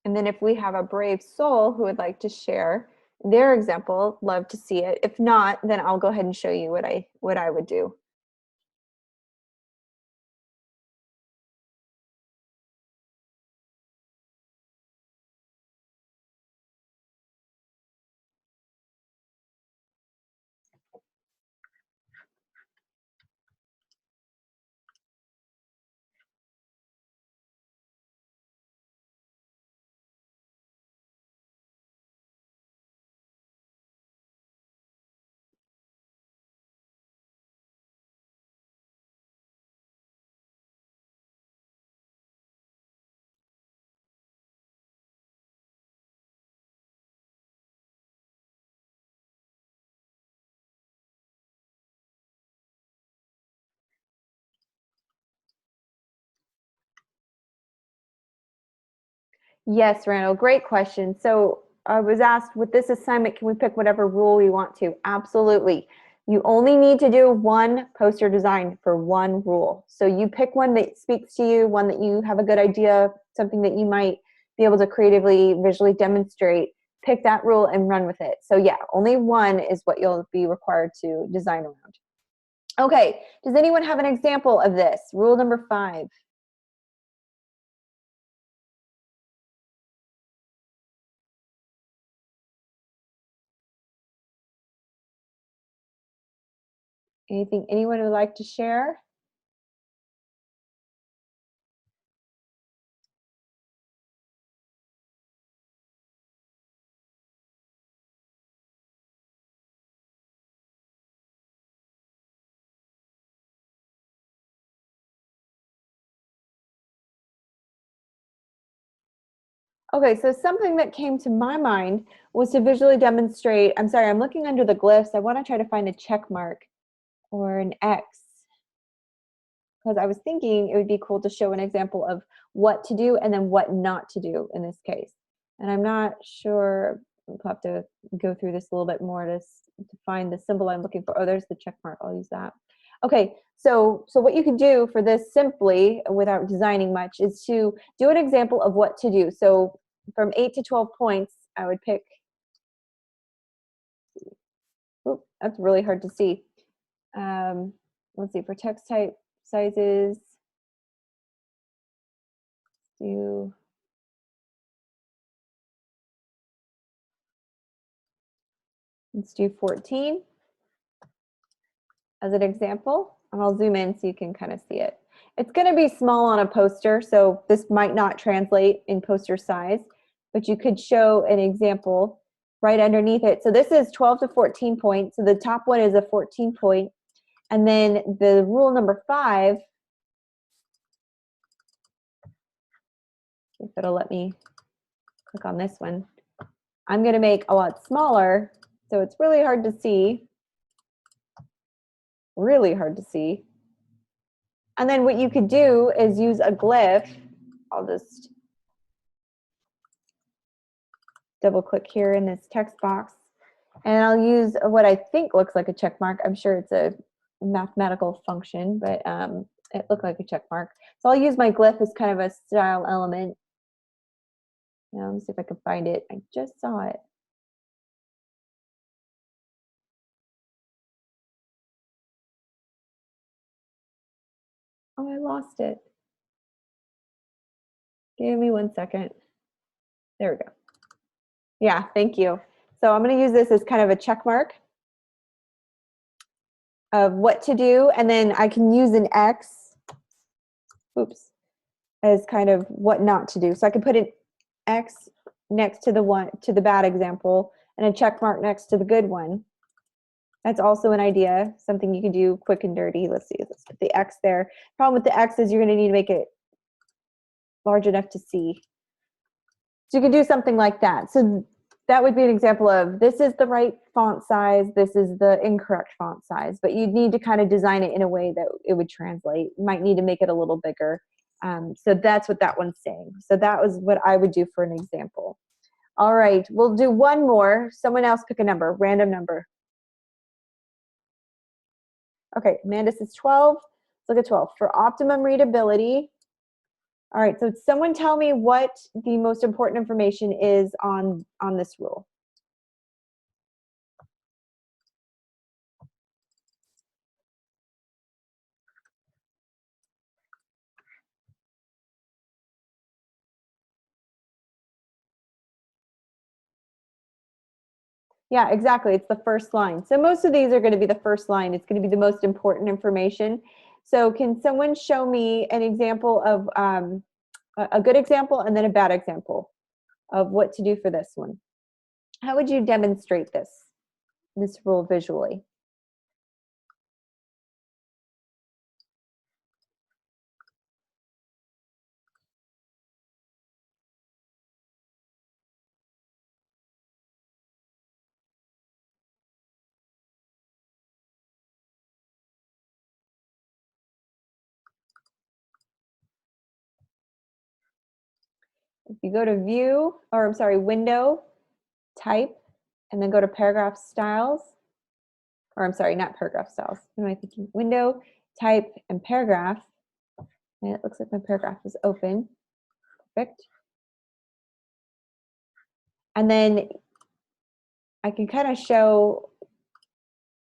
And then if we have a brave soul who would like to share their example, love to see it. If not, then I'll go ahead and show you what I would do. Yes, Randall, great question. So I was asked, with this assignment, can we pick whatever rule we want to? Absolutely. You only need to do one poster design for one rule. So you pick one that speaks to you, one that you have a good idea, something that you might be able to creatively, visually demonstrate. Pick that rule and run with it. So yeah, only one is what you'll be required to design around. Okay, does anyone have an example of this? Rule number 5. Anything anyone would like to share? Okay, so something that came to my mind was to visually demonstrate, I'm sorry, I'm looking under the glyphs. I want to try to find a check mark or an X, because I was thinking it would be cool to show an example of what to do and then what not to do in this case. And I'm not sure, we'll have to go through this a little bit more to find the symbol I'm looking for. Oh, there's the check mark, I'll use that. Okay, so what you can do for this simply, without designing much, is to do an example of what to do. So from 8 to 12 points, I would pick, oops, that's really hard to see. Let's see, for text type sizes, let's do 14 as an example, and I'll zoom in so you can kind of see it. It's going to be small on a poster, so this might not translate in poster size, but you could show an example right underneath it. So this is 12 to 14 points. So the top one is a 14 point. And then the rule number 5, if it'll let me click on this one. I'm going to make a lot smaller, so it's really hard to see. Really hard to see. And then what you could do is use a glyph. I'll just double click here in this text box. And I'll use what I think looks like a check mark. I'm sure it's a mathematical function, but it looked like a check mark. So I'll use my glyph as kind of a style element. Now, let me see if I can find it. I just saw it. Oh, I lost it. Give me 1 second. There we go. Yeah, thank you. So I'm going to use this as kind of a check mark of what to do, and then I can use an X, oops, as kind of what not to do. So I can put an X next to the bad example and a check mark next to the good one. That's also an idea, something you can do quick and dirty. Let's see, let's put the X there. Problem with the X is you're going to need to make it large enough to see. So you can do something like that. So that would be an example of this is the right font size, this is the incorrect font size, but you'd need to kind of design it in a way that it would translate. You might need to make it a little bigger. So that's what that one's saying. So that was what I would do for an example. All right, we'll do one more. Someone else pick a number, random number. Okay, Amanda says 12. Let's look at 12. For optimum readability. All right, so someone tell me what the most important information is on this rule. Yeah, exactly. It's the first line. So most of these are going to be the first line. It's going to be the most important information. So can someone show me an example of a good example and then a bad example of what to do for this one? How would you demonstrate this rule visually? If you go to view, or I'm sorry, window, type, and then go to paragraph styles, or I'm sorry, not paragraph styles. What am I thinking? Window, type, and paragraph. And it looks like my paragraph is open. Perfect. And then I can kind of show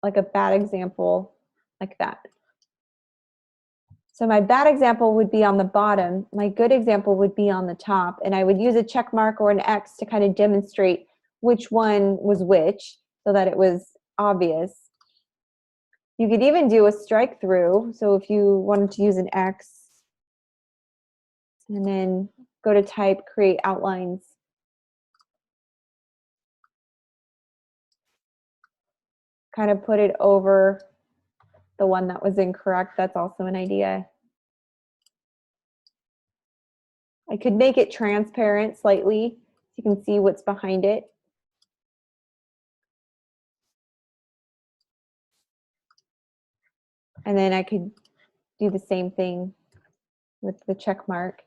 like a bad example like that. So my bad example would be on the bottom. My good example would be on the top. And I would use a check mark or an X to kind of demonstrate which one was which so that it was obvious. You could even do a strike through. So if you wanted to use an X and then go to type, create outlines. Kind of put it over the one that was incorrect. That's also an idea. I could make it transparent slightly so you can see what's behind it. And then I could do the same thing with the check mark.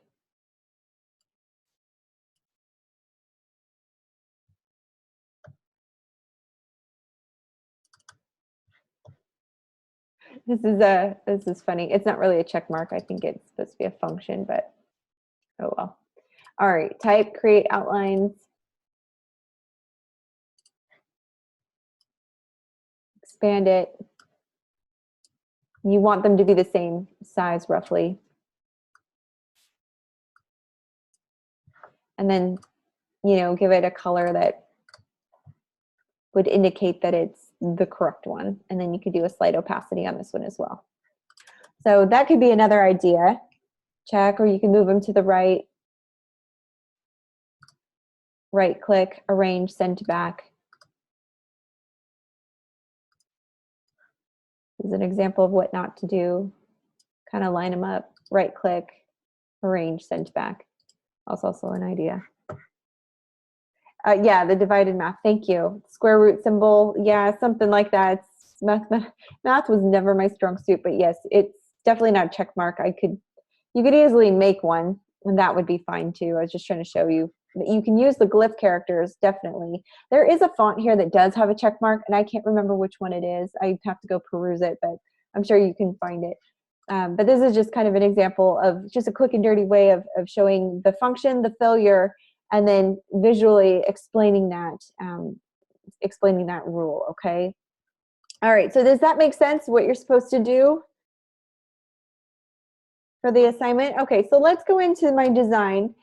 This is funny. It's not really a check mark. I think it's supposed to be a function, but oh well. All right, type, create outlines. Expand it. You want them to be the same size roughly. And then, give it a color that would indicate that it's the correct one. And then you could do a slight opacity on this one as well. So that could be another idea. Check, or you can move them to the right. Right click, arrange, send to back. This is an example of what not to do. Kind of line them up, right click, arrange, send to back. That's also an idea. Yeah, the divided math. Thank you. Square root symbol. Yeah, something like that. Math was never my strong suit, but yes, it's definitely not a check mark. You could easily make one, and that would be fine too. I was just trying to show you that you can use the glyph characters, definitely. There is a font here that does have a check mark, and I can't remember which one it is. I have to go peruse it, but I'm sure you can find it. But this is just kind of an example of just a quick and dirty way of showing the function, the failure, and then visually explaining that rule, okay? All right, so does that make sense, what you're supposed to do for the assignment? Okay, so let's go into my design,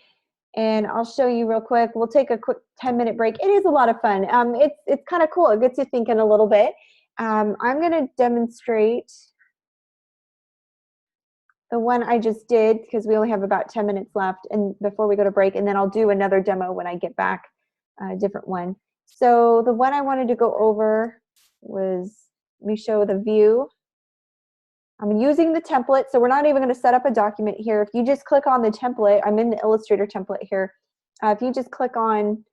and I'll show you real quick. We'll take a quick 10-minute break. It is a lot of fun. It's kind of cool. It gets you thinking a little bit. I'm going to demonstrate the one I just did because we only have about 10 minutes left and before we go to break, and then I'll do another demo when I get back, a different one. So the one I wanted to go over was, let me show the view. I'm using the template, so we're not even going to set up a document here. If you just click on the template, I'm in the Illustrator template here. If you just click on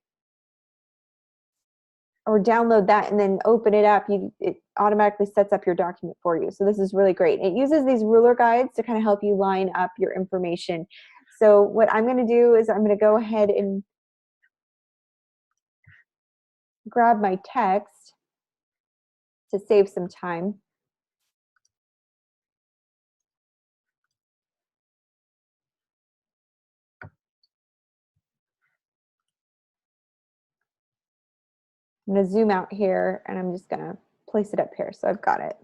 or download that and then open it up, it automatically sets up your document for you. So this is really great. It uses these ruler guides to kind of help you line up your information. So what I'm going to do is I'm going to go ahead and grab my text to save some time. I'm going to zoom out here and I'm just going to place it up here. So I've got it.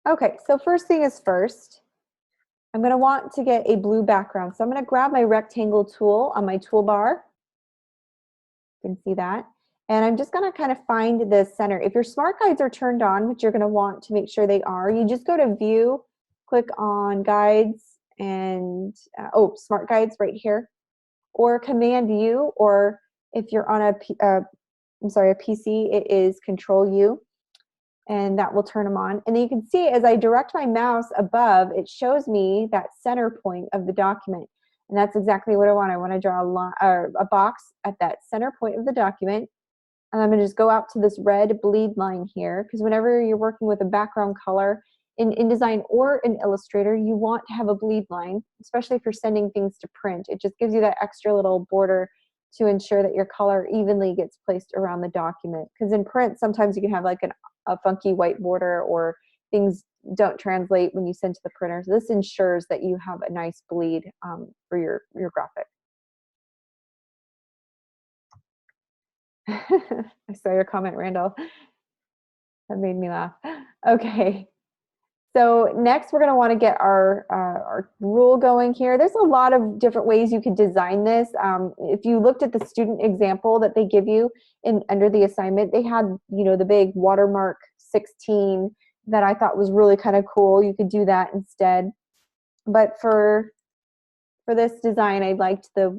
Okay, so first thing is first, I'm going to want to get a blue background. So I'm going to grab my rectangle tool on my toolbar. You can see that. And I'm just going to kind of find the center. If your smart guides are turned on, which you're going to want to make sure they are, you just go to View, click on Guides, and Smart Guides right here, or Command U, or if you're on a PC, it is Control U, and that will turn them on. And then you can see as I direct my mouse above, it shows me that center point of the document. And that's exactly what I want. I want to draw a box at that center point of the document. And I'm going to just go out to this red bleed line here, because whenever you're working with a background color in InDesign or in Illustrator, you want to have a bleed line, especially if you're sending things to print. It just gives you that extra little border to ensure that your color evenly gets placed around the document. Because in print, sometimes you can have like a funky white border, or things don't translate when you send to the printer. So this ensures that you have a nice bleed for your graphic. I saw your comment, Randall. That made me laugh. Okay. So next, we're going to want to get our rule going here. There's a lot of different ways you could design this. If you looked at the student example that they give you under the assignment, they had, the big watermark 16 that I thought was really kind of cool. You could do that instead. But for this design, I liked the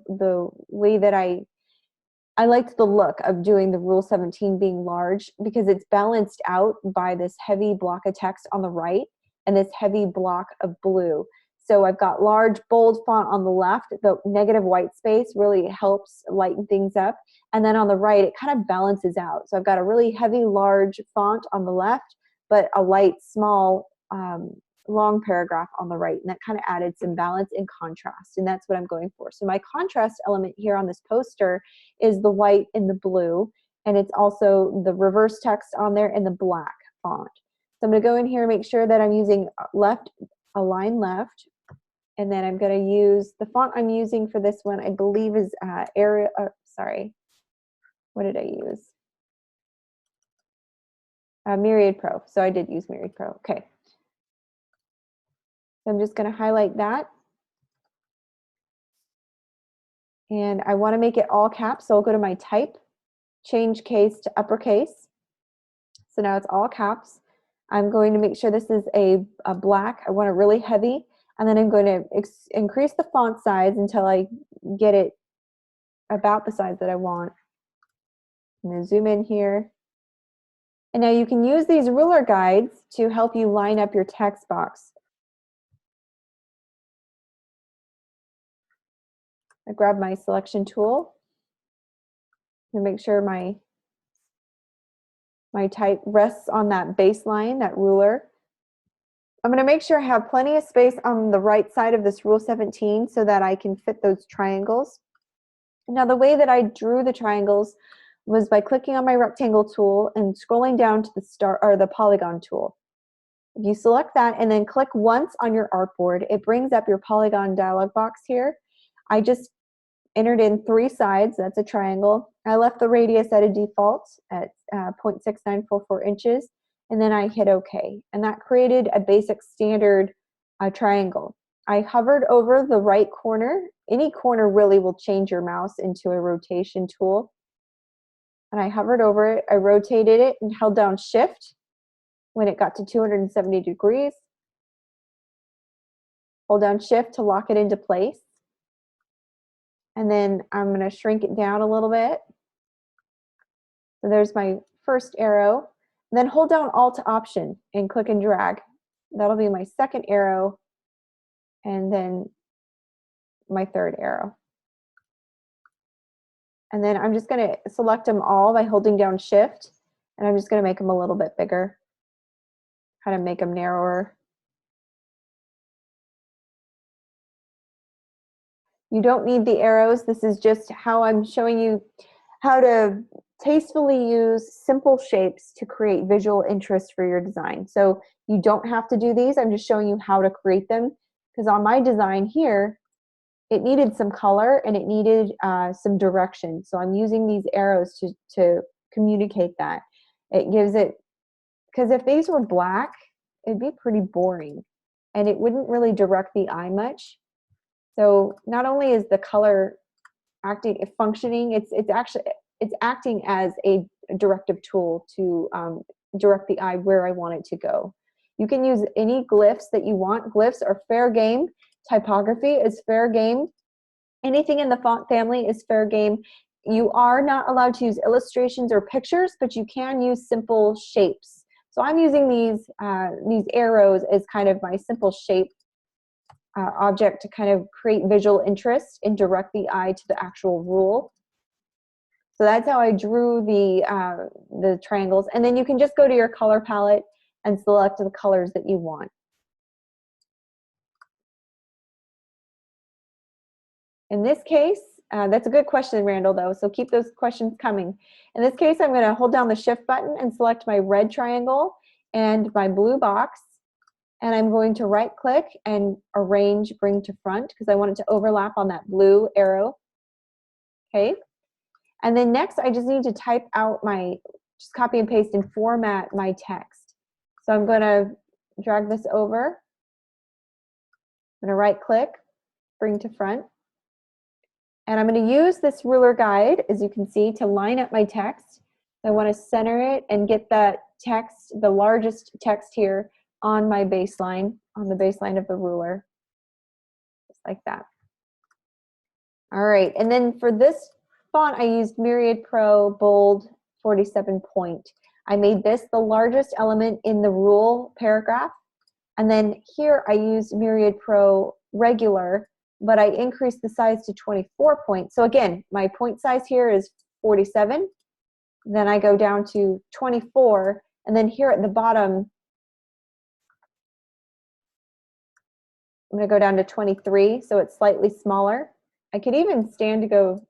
way that I liked the look of doing the Rule 17 being large, because it's balanced out by this heavy block of text on the right and this heavy block of blue. So I've got large, bold font on the left. The negative white space really helps lighten things up. And then on the right, it kind of balances out. So I've got a really heavy, large font on the left, but a light, small, long paragraph on the right, and that kind of added some balance and contrast, and that's what I'm going for. So my contrast element here on this poster is the white and the blue, and it's also the reverse text on there and the black font. So I'm going to go in here and make sure that I'm using align left, and then I'm going to use the font I'm using for this one, I believe is what did I use? Myriad Pro. So I did use Myriad Pro. Okay. So I'm just going to highlight that. And I want to make it all caps, so I'll go to my type, change case to uppercase. So now it's all caps. I'm going to make sure this is a black. I want it really heavy. And then I'm going to increase the font size until I get it about the size that I want. I'm going to zoom in here. And now you can use these ruler guides to help you line up your text box. I grab my selection tool, to make sure my type rests on that baseline, that ruler. I'm going to make sure I have plenty of space on the right side of this Rule 17 so that I can fit those triangles. Now, the way that I drew the triangles was by clicking on my rectangle tool and scrolling down to the star or the polygon tool. If you select that and then click once on your artboard, it brings up your polygon dialog box here. I just entered in 3 sides, that's a triangle. I left the radius at a default at 0.6944 inches, and then I hit OK. And that created a basic standard triangle. I hovered over the right corner. Any corner really will change your mouse into a rotation tool. And I hovered over it, I rotated it and held down Shift when it got to 270 degrees. Hold down Shift to lock it into place. And then I'm going to shrink it down a little bit. So there's my first arrow. Then hold down Alt Option and click and drag. That'll be my second arrow and then my third arrow. And then I'm just going to select them all by holding down Shift, and I'm just going to make them a little bit bigger, kind of make them narrower. You don't need the arrows. This is just how I'm showing you how to tastefully use simple shapes to create visual interest for your design. So you don't have to do these. I'm just showing you how to create them, because on my design here, it needed some color and it needed some direction. So I'm using these arrows to communicate that. It gives it, because if these were black, it'd be pretty boring and it wouldn't really direct the eye much. So not only is the color functioning, it's acting as a directive tool to direct the eye where I want it to go. You can use any glyphs that you want. Glyphs are fair game. Typography is fair game. Anything in the font family is fair game. You are not allowed to use illustrations or pictures, but you can use simple shapes. So I'm using these arrows as kind of my simple shape object to kind of create visual interest and direct the eye to the actual rule. So that's how I drew the triangles. And then you can just go to your color palette and select the colors that you want. In this case, that's a good question, Randall, though, so keep those questions coming. In this case, I'm going to hold down the Shift button and select my red triangle and my blue box, and I'm going to right-click and arrange Bring to Front because I want it to overlap on that blue arrow. Okay, and then next, I just need to type out just copy and paste and format my text. So I'm going to drag this over. I'm going to right-click, Bring to Front. And I'm going to use this ruler guide, as you can see, to line up my text. I want to center it and get that text, the largest text here, on my baseline, on the baseline of the ruler, just like that. All right, and then for this font, I used Myriad Pro Bold 47 point. I made this the largest element in the rule paragraph. And then here I used Myriad Pro Regular, but I increased the size to 24 points. So again, my point size here is 47. Then I go down to 24, and then here at the bottom, I'm going to go down to 23, so it's slightly smaller. I could even stand to go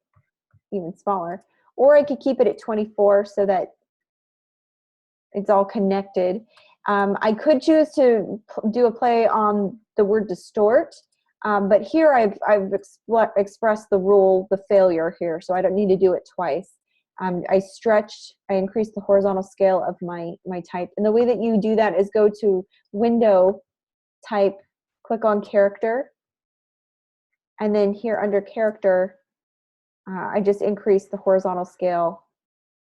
even smaller, or I could keep it at 24 so that it's all connected. I could choose to do a play on the word distort, but here I've expressed the rule, the failure here, so I don't need to do it twice. I increased the horizontal scale of my type. And the way that you do that is go to Window, Type, click on Character, and then here under Character, I just increased the horizontal scale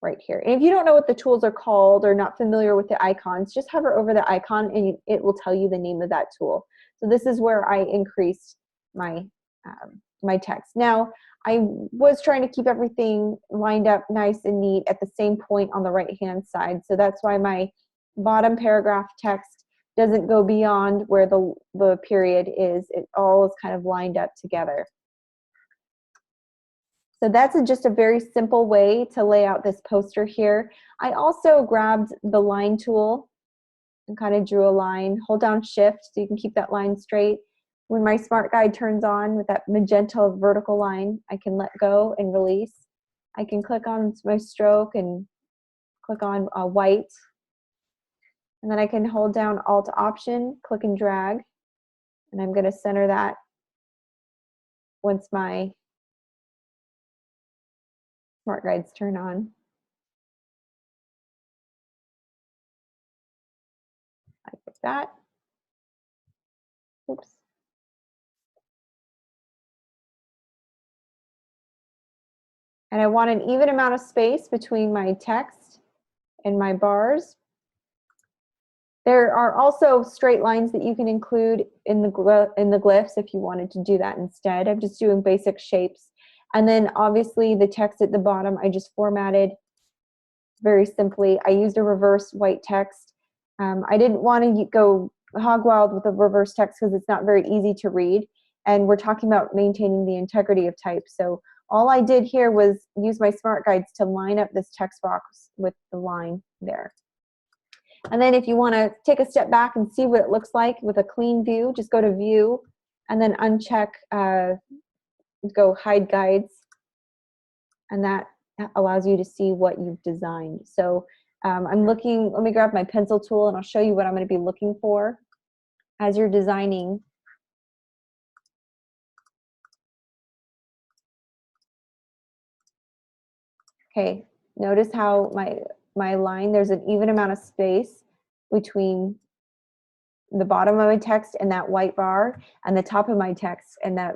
right here. And if you don't know what the tools are called or not familiar with the icons, just hover over the icon and it will tell you the name of that tool. So this is where I increased my my text. Now, I was trying to keep everything lined up nice and neat at the same point on the right-hand side. So that's why my bottom paragraph text doesn't go beyond where the period is. It all is kind of lined up together. So that's just a very simple way to lay out this poster here. I also grabbed the line tool and kind of drew a line. Hold down shift so you can keep that line straight. When my smart guide turns on with that magenta vertical line, I can let go and release. I can click on my stroke and click on white. And then I can hold down Alt Option, click and drag. And I'm going to center that once my smart guides turn on. Like that. Oops. And I want an even amount of space between my text and my bars. There are also straight lines that you can include in the glyphs if you wanted to do that instead. I'm just doing basic shapes. And then obviously the text at the bottom, I just formatted very simply. I used a reverse white text. I didn't want to go hog wild with a reverse text because it's not very easy to read. And we're talking about maintaining the integrity of type. So all I did here was use my smart guides to line up this text box with the line there. And then if you want to take a step back and see what it looks like with a clean view, just go to View and then uncheck, go Hide Guides. And that allows you to see what you've designed. So I'm looking, let me grab my pencil tool and I'll show you what I'm going to be looking for as you're designing. Okay, notice how my line, there's an even amount of space between the bottom of my text and that white bar and the top of my text and the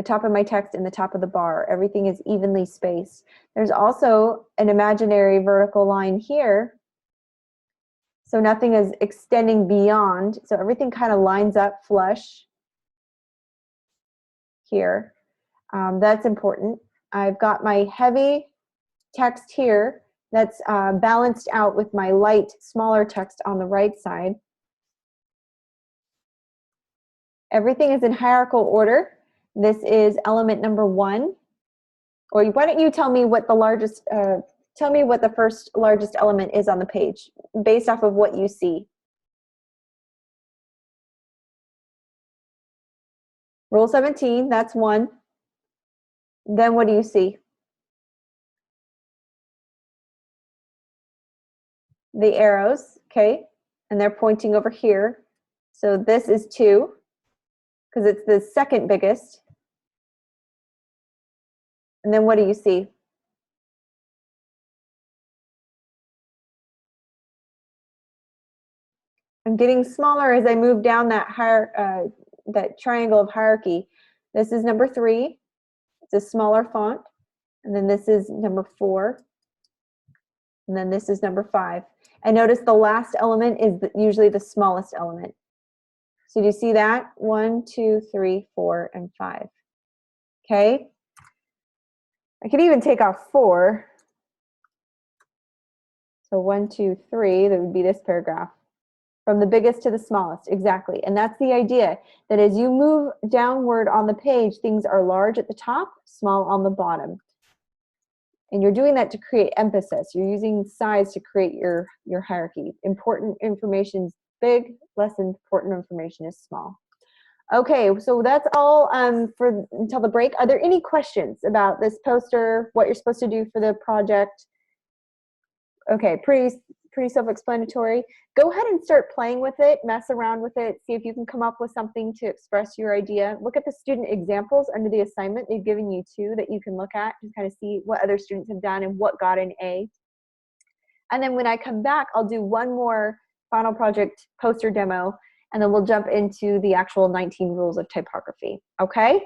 top of my text and the top of the bar. Everything is evenly spaced. There's also an imaginary vertical line here. So nothing is extending beyond. So everything kind of lines up flush here. That's important. I've got my heavy text here that's balanced out with my light, smaller text on the right side. Everything is in hierarchical order. This is element number 1. Or why don't you tell me what the largest, tell me what the first largest element is on the page based off of what you see. Rule 17, that's 1. Then what do you see? The arrows, okay, and they're pointing over here. So this is 2 because it's the second biggest. And then what do you see? I'm getting smaller as I move down that that triangle of hierarchy. This is number 3. It's a smaller font. And then this is number 4. And then this is number 5. And notice the last element is usually the smallest element. So do you see that? 1, 2, 3, 4, and 5. Okay. I could even take off 4. So 1, 2, 3, that would be this paragraph. From the biggest to the smallest, exactly. And that's the idea, that as you move downward on the page, things are large at the top, small on the bottom. And you're doing that to create emphasis. You're using size to create your hierarchy. Important information is big, less important information is small. Okay, so that's all for until the break. Are there any questions about this poster, what you're supposed to do for the project? Okay, pretty self-explanatory. Go ahead and start playing with it, mess around with it, see if you can come up with something to express your idea. Look at the student examples under the assignment. They've given you 2 that you can look at to kind of see what other students have done and what got an A. And then when I come back, I'll do one more final project poster demo, and then we'll jump into the actual 19 rules of typography, okay?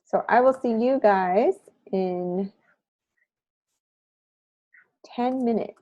So I will see you guys in 10 minutes.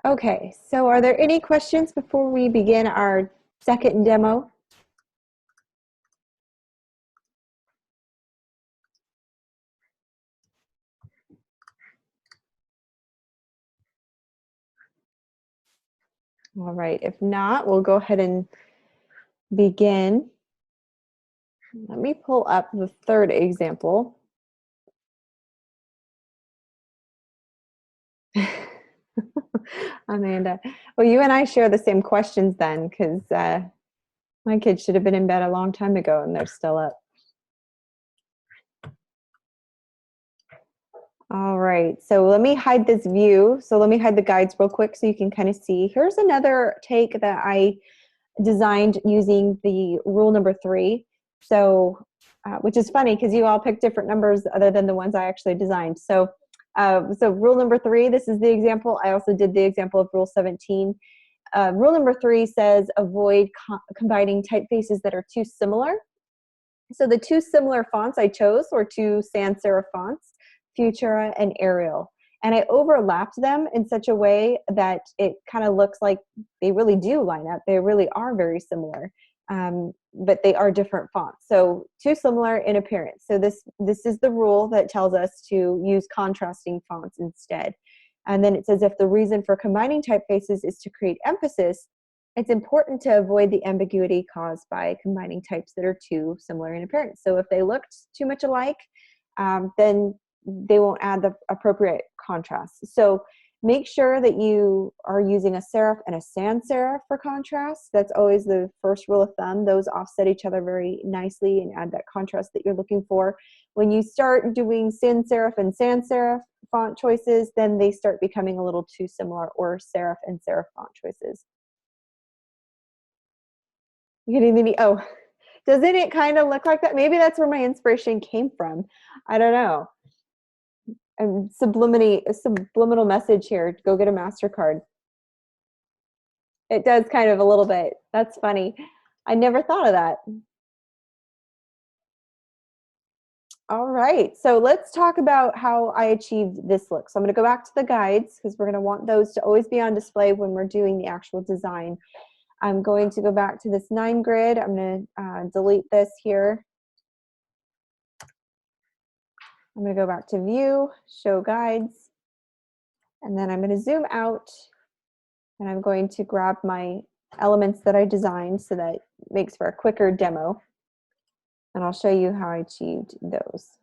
Okay, so are there any questions before we begin our second demo? All right, if not, we'll go ahead and begin. Let me pull up the third example. Amanda, well, you and I share the same questions then, because my kids should have been in bed a long time ago and they're still up. All right, so let me hide this view. So let me hide the guides real quick so you can kind of see. Here's another take that I designed using the rule number 3. So, which is funny because you all picked different numbers other than the ones I actually designed. So, so rule number 3, this is the example. I also did the example of rule 17. Rule number 3 says avoid combining typefaces that are too similar. So the two similar fonts I chose were two sans serif fonts, Futura and Arial. And I overlapped them in such a way that it kind of looks like they really do line up. They really are very similar, but they are different fonts. So too similar in appearance. So this is the rule that tells us to use contrasting fonts instead. And then it says if the reason for combining typefaces is to create emphasis, it's important to avoid the ambiguity caused by combining types that are too similar in appearance. So if they looked too much alike, then they won't add the appropriate contrast. So make sure that you are using a serif and a sans serif for contrast. That's always the first rule of thumb. Those offset each other very nicely and add that contrast that you're looking for. When you start doing sans serif and sans serif font choices, then they start becoming a little too similar, or serif and serif font choices. Oh, doesn't it kind of look like that? Maybe that's where my inspiration came from. I don't know. Subliminal message here. Go get a MasterCard. It does kind of a little bit. That's funny. I never thought of that. All right, so let's talk about how I achieved this look. So I'm going to go back to the guides because we're going to want those to always be on display when we're doing the actual design. I'm going to go back to this 9 grid. I'm going to delete this here. I'm going to go back to view, show guides, and then I'm going to zoom out, and I'm going to grab my elements that I designed so that it makes for a quicker demo. And I'll show you how I achieved those.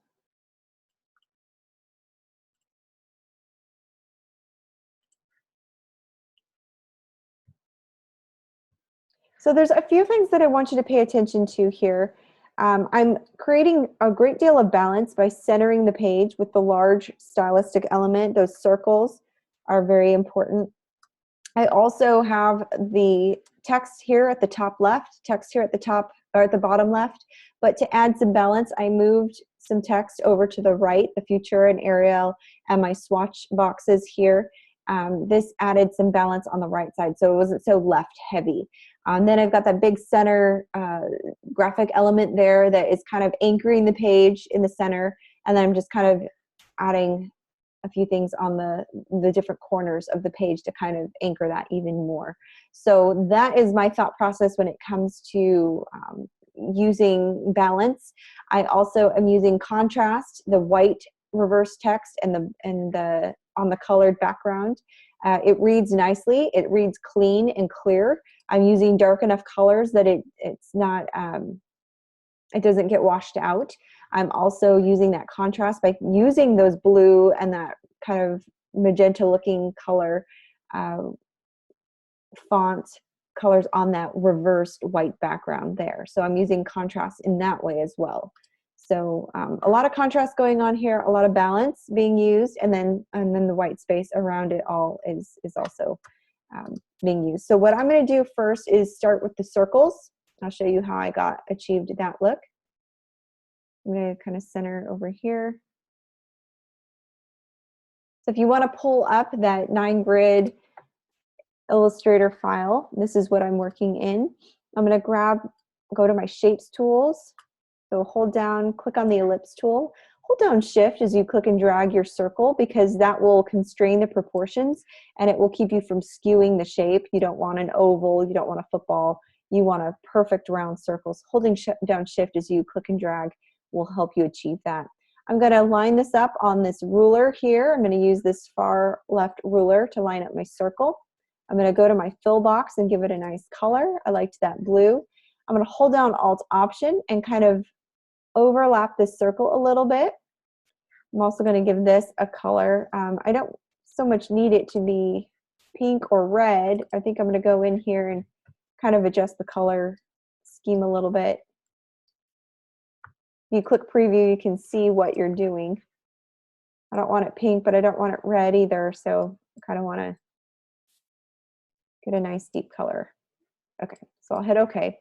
So there's a few things that I want you to pay attention to here. I'm creating a great deal of balance by centering the page with the large stylistic element. Those circles are very important. I also have the text here at the top left, text here at the top or at the bottom left. But to add some balance, I moved some text over to the right, the Futura and Arial, and my swatch boxes here. This added some balance on the right side, so it wasn't so left heavy. Then I've got that big center graphic element there that is kind of anchoring the page in the center, and then I'm just kind of adding a few things on the different corners of the page to kind of anchor that even more. So that is my thought process when it comes to using balance. I also am using contrast, the white reverse text and the on the colored background. It reads nicely. It reads clean and clear. I'm using dark enough colors that it's not it doesn't get washed out. I'm also using that contrast by using those blue and that kind of magenta looking color font colors on that reversed white background there. So I'm using contrast in that way as well. So a lot of contrast going on here, a lot of balance being used, and then the white space around it all is also being used. So what I'm going to do first is start with the circles. I'll show you how I achieved that look. I'm going to kind of center over here. So if you want to pull up that 9 grid Illustrator file, this is what I'm working in. I'm going to go to my shapes tools. So hold down, click on the ellipse tool, hold down shift as you click and drag your circle, because that will constrain the proportions and it will keep you from skewing the shape. You don't want an oval, you don't want a football, you want a perfect round circles. Holding down shift as you click and drag will help you achieve that. I'm going to line this up on this ruler here. I'm going to use this far left ruler to line up my circle. I'm going to go to my fill box and give it a nice color. I liked that blue. I'm going to hold down Alt Option and kind of overlap this circle a little bit. I'm also going to give this a color. I don't so much need it to be pink or red. I think I'm going to go in here and kind of adjust the color scheme a little bit. If you click preview, you can see what you're doing. I don't want it pink, but I don't want it red either, so I kind of want to get a nice deep color. Okay, so I'll hit OK.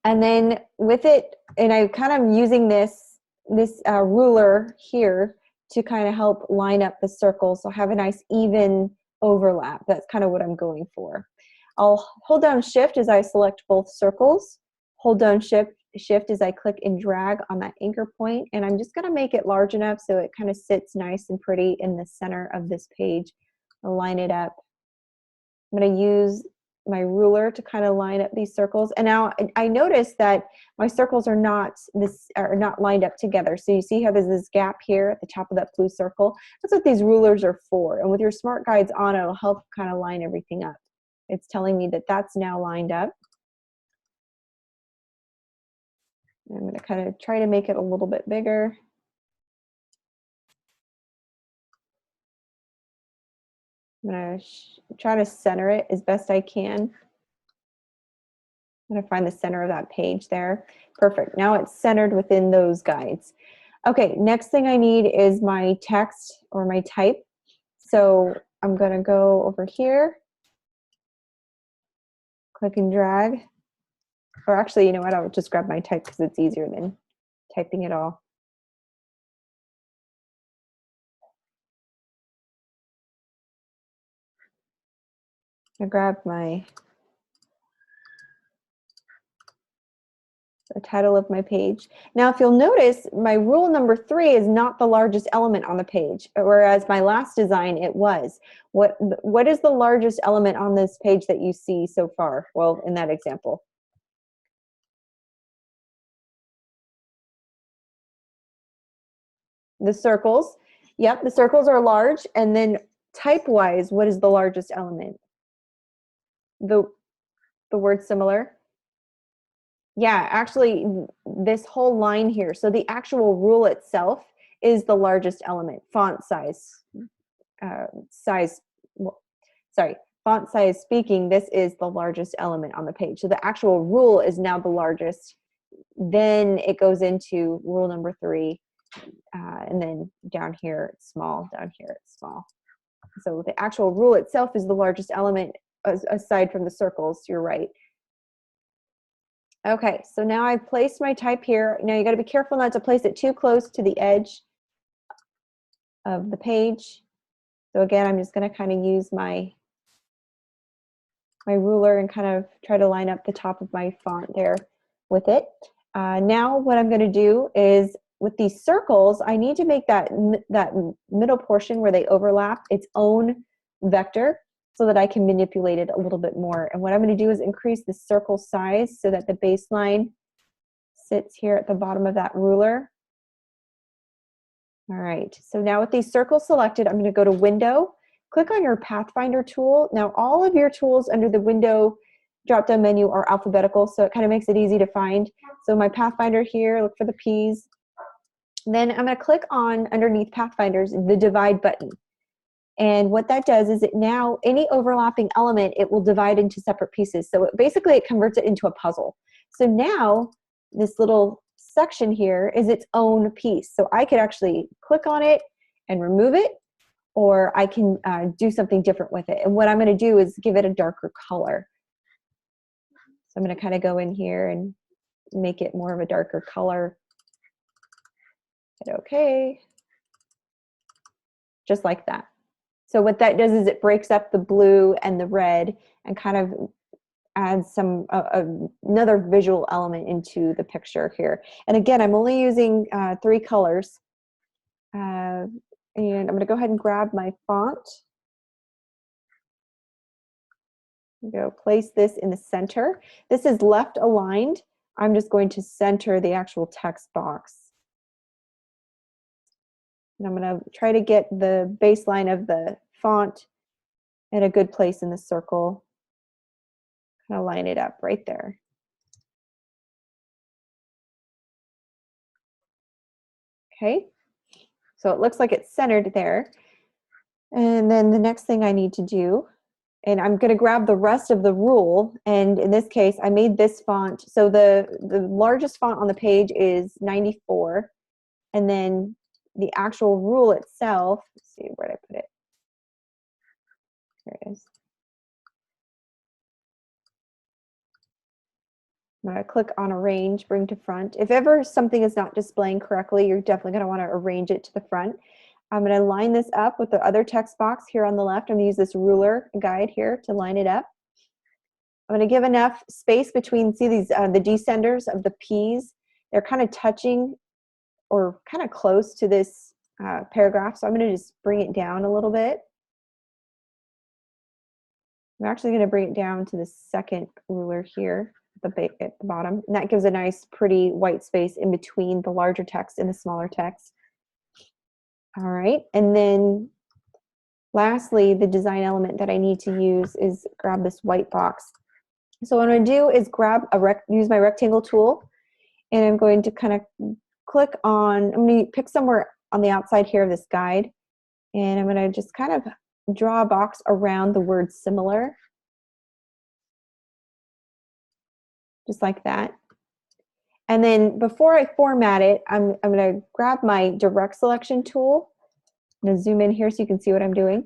And then with it, and I kind of using this ruler here to kind of help line up the circles, so have a nice even overlap. That's kind of what I'm going for. I'll hold down shift as I select both circles, hold down shift as I click and drag on that anchor point, and I'm just going to make it large enough so it kind of sits nice and pretty in the center of this page. I'll line it up. I'm going to use my ruler to kind of line up these circles, and now I notice that my circles are not lined up together. So you see how there's this gap here at the top of that blue circle? That's what these rulers are for, and with your smart guides on, it'll help kind of line everything up. It's telling me that that's now lined up. I'm going to kind of try to make it a little bit bigger. I'm going to try to center it as best I can. I'm going to find the center of that page there. Perfect. Now it's centered within those guides. Okay, next thing I need is my text or my type. So I'm going to go over here, click and drag. Or actually, you know what, I'll just grab my type because it's easier than typing it all. I grab the title of my page. Now, if you'll notice, my rule number 3 is not the largest element on the page, whereas my last design, it was. What is the largest element on this page that you see so far? Well, in that example. The circles. Yep, the circles are large. And then type-wise, what is the largest element? The word similar. Yeah, actually, this whole line here. So the actual rule itself is the largest element. Font size, font size speaking, this is the largest element on the page. So the actual rule is now the largest. Then it goes into rule number 3. And then down here, it's small. Down here, it's small. So the actual rule itself is the largest element aside from the circles. You're right. Okay, so now I've placed my type here. Now you got to be careful not to place it too close to the edge of the page. So again, I'm just going to kind of use my ruler and kind of try to line up the top of my font there with it. Now what I'm going to do is with these circles, I need to make that middle portion where they overlap its own vector so that I can manipulate it a little bit more. And what I'm going to do is increase the circle size so that the baseline sits here at the bottom of that ruler. All right, so now with these circles selected, I'm going to go to Window, click on your Pathfinder tool. Now all of your tools under the Window drop-down menu are alphabetical, so it kind of makes it easy to find. So my Pathfinder here, look for the P's. Then I'm going to click on, underneath Pathfinders, the Divide button. And what that does is it now, any overlapping element, it will divide into separate pieces. So basically it converts it into a puzzle. So now this little section here is its own piece. So I could actually click on it and remove it, or I can do something different with it. And what I'm going to do is give it a darker color. So I'm going to kind of go in here and make it more of a darker color. Hit OK. Just like that. So what that does is it breaks up the blue and the red and kind of adds some another visual element into the picture here. And again, I'm only using 3 colors. And I'm going to go ahead and grab my font. Go place this in the center. This is left aligned. I'm just going to center the actual text box. And I'm going to try to get the baseline of the font in a good place in the circle. Kind of line it up right there. Okay, so it looks like it's centered there. And then the next thing I need to do, and I'm going to grab the rest of the rule, and in this case I made this font, so the largest font on the page is 94, and then the actual rule itself, let's see where did I put it, there it is. I'm going to click on arrange, bring to front. If ever something is not displaying correctly, you're definitely going to want to arrange it to the front. I'm going to line this up with the other text box here on the left. I'm going to use this ruler guide here to line it up. I'm going to give enough space between, see these, the descenders of the P's, they're kind of touching or kind of close to this paragraph. So I'm going to just bring it down a little bit. I'm actually going to bring it down to the second ruler here at the bottom. And that gives a nice, pretty white space in between the larger text and the smaller text. All right, and then lastly, the design element that I need to use is grab this white box. So what I'm going to do is use my rectangle tool, and I'm going to kind of click on, I'm going to pick somewhere on the outside here of this guide, and I'm going to just kind of draw a box around the word similar, just like that. And then before I format it, I'm going to grab my direct selection tool. I'm going to zoom in here so you can see what I'm doing.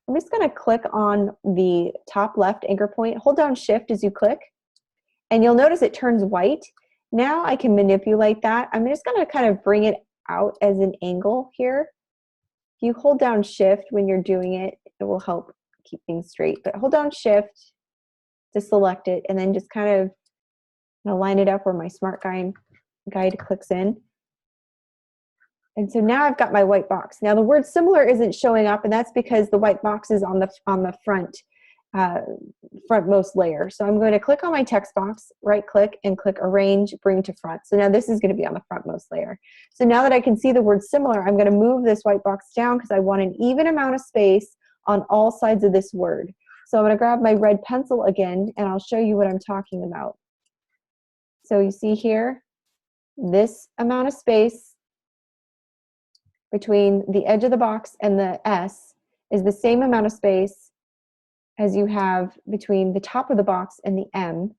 I'm just going to click on the top left anchor point. Hold down Shift as you click, and you'll notice it turns white. Now I can manipulate that. I'm just going to kind of bring it out as an angle here. If you hold down Shift when you're doing it, it will help keep things straight. But hold down Shift to select it, and then just kind of line it up where my Smart Guide clicks in. And so now I've got my white box. Now the word similar isn't showing up, and that's because the white box is on the frontmost layer. So I'm going to click on my text box, right click, and click arrange, bring to front. So now this is going to be on the frontmost layer. So now that I can see the word similar, I'm going to move this white box down because I want an even amount of space on all sides of this word. So I'm going to grab my red pencil again, and I'll show you what I'm talking about. So you see here, this amount of space between the edge of the box and the S is the same amount of space as you have between the top of the box and the M,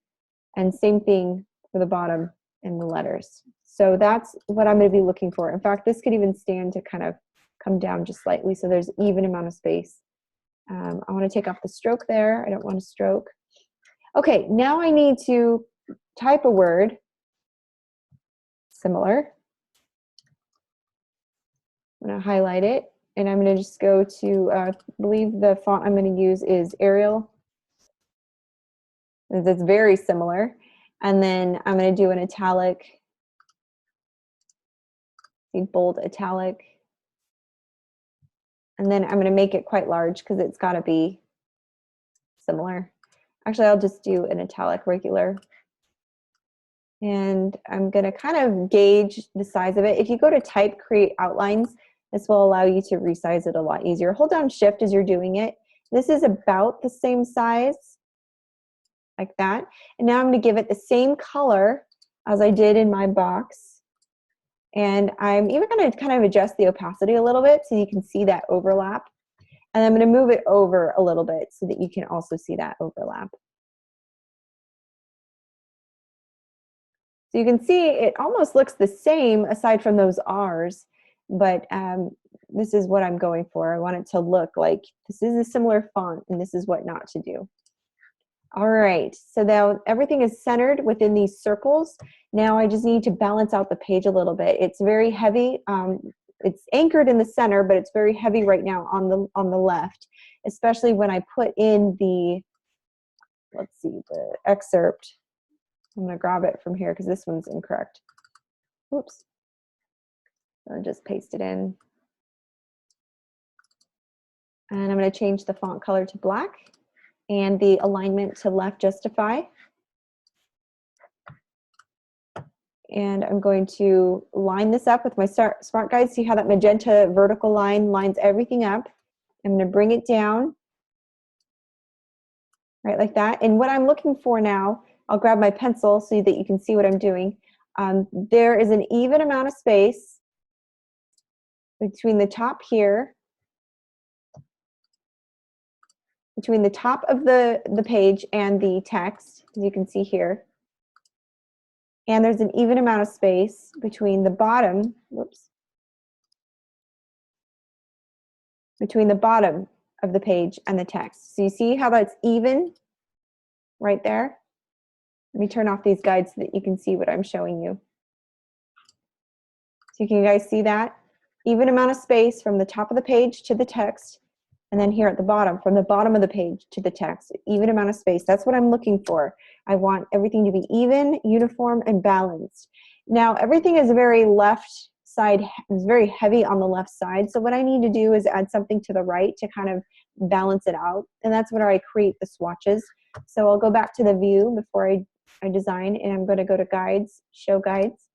and same thing for the bottom and the letters. So that's what I'm going to be looking for. In fact, this could even stand to kind of come down just slightly so there's even amount of space. I want to take off the stroke there. I don't want to stroke. Okay, now I need to type a word, similar. I'm going to highlight it, and I'm going to just go to, I believe the font I'm going to use is Arial. It's very similar. And then I'm going to do an italic, see, bold italic. And then I'm going to make it quite large because it's got to be similar. Actually, I'll just do an italic regular. And I'm going to kind of gauge the size of it. If you go to type, create outlines, this will allow you to resize it a lot easier. Hold down Shift as you're doing it. This is about the same size, like that. And now I'm going to give it the same color as I did in my box. And I'm even going to kind of adjust the opacity a little bit so you can see that overlap. And I'm going to move it over a little bit so that you can also see that overlap. So you can see it almost looks the same aside from those R's, but this is what I'm going for. I want it to look like this is a similar font, and this is what not to do. All right, so now everything is centered within these circles. Now I just need to balance out the page a little bit. It's very heavy. It's anchored in the center, but it's very heavy right now on the left, especially when I put in the let's see, the excerpt. I'm going to grab it from here because this one's incorrect. Oops. I'll just paste it in. And I'm going to change the font color to black and the alignment to left justify. And I'm going to line this up with my Smart Guide. See how that magenta vertical line lines everything up. I'm going to bring it down, right like that. And what I'm looking for now, I'll grab my pencil so that you can see what I'm doing. There is an even amount of space between the top here, between the top of the page and the text, as you can see here. And there's an even amount of space between the bottom, whoops, between the bottom of the page and the text. So you see how that's even right there? Let me turn off these guides so that you can see what I'm showing you. So can you guys see that? Even amount of space from the top of the page to the text, and then here at the bottom, from the bottom of the page to the text, even amount of space. That's what I'm looking for. I want everything to be even, uniform, and balanced. Now, everything is very left side, is very heavy on the left side. So what I need to do is add something to the right to kind of balance it out. And that's where I create the swatches. So I'll go back to the view before I design, and I'm going to go to guides, show guides.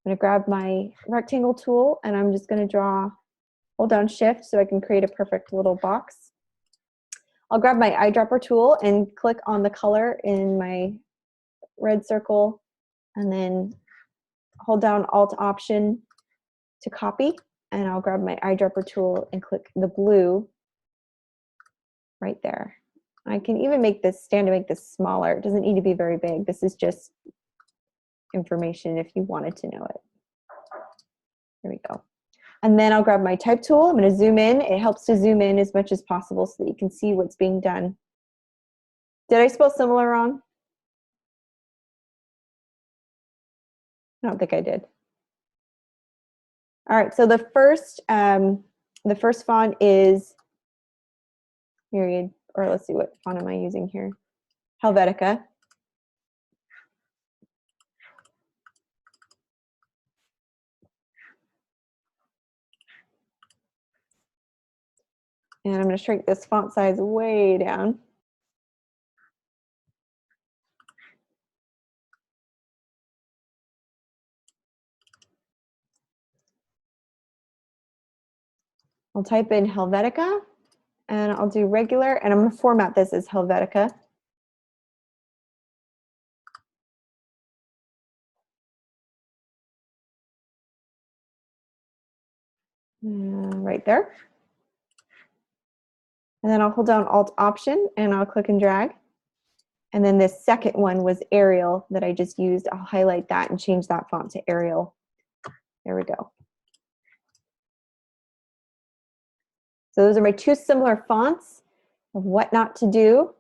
I'm going to grab my rectangle tool, and I'm just going to draw, hold down shift so I can create a perfect little box. I'll grab my eyedropper tool and click on the color in my red circle, and then hold down Alt Option to copy, and I'll grab my eyedropper tool and click the blue right there. I can even make this, stand to make this smaller. It doesn't need to be very big. This is just information if you wanted to know it. There we go. And then I'll grab my type tool. I'm going to zoom in. It helps to zoom in as much as possible so that you can see what's being done. Did I spell similar wrong? I don't think I did. All right, so the first font is period, or let's see, what font am I using here? Helvetica. And I'm going to shrink this font size way down. I'll type in Helvetica, and I'll do regular, and I'm going to format this as Helvetica. Right there. And then I'll hold down Alt Option, and I'll click and drag. And then this second one was Arial that I just used. I'll highlight that and change that font to Arial. There we go. So those are my two similar fonts of what not to do.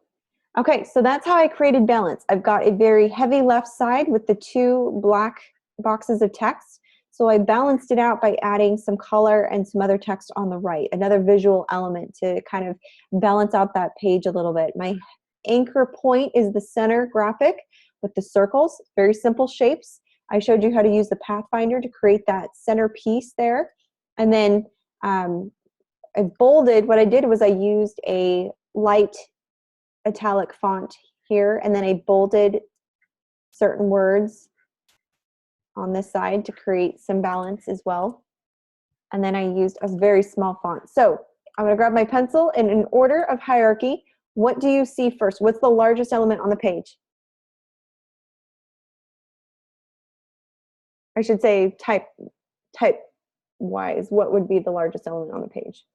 Okay, so that's how I created balance. I've got a very heavy left side with the two black boxes of text. So I balanced it out by adding some color and some other text on the right, another visual element to kind of balance out that page a little bit. My anchor point is the center graphic with the circles, very simple shapes. I showed you how to use the Pathfinder to create that center piece there. And then I bolded, what I did was I used a light italic font here, and then I bolded certain words on this side to create some balance as well. And then I used a very small font. So I'm going to grab my pencil, and in order of hierarchy, what do you see first? What's the largest element on the page? I should say type wise, what would be the largest element on the page?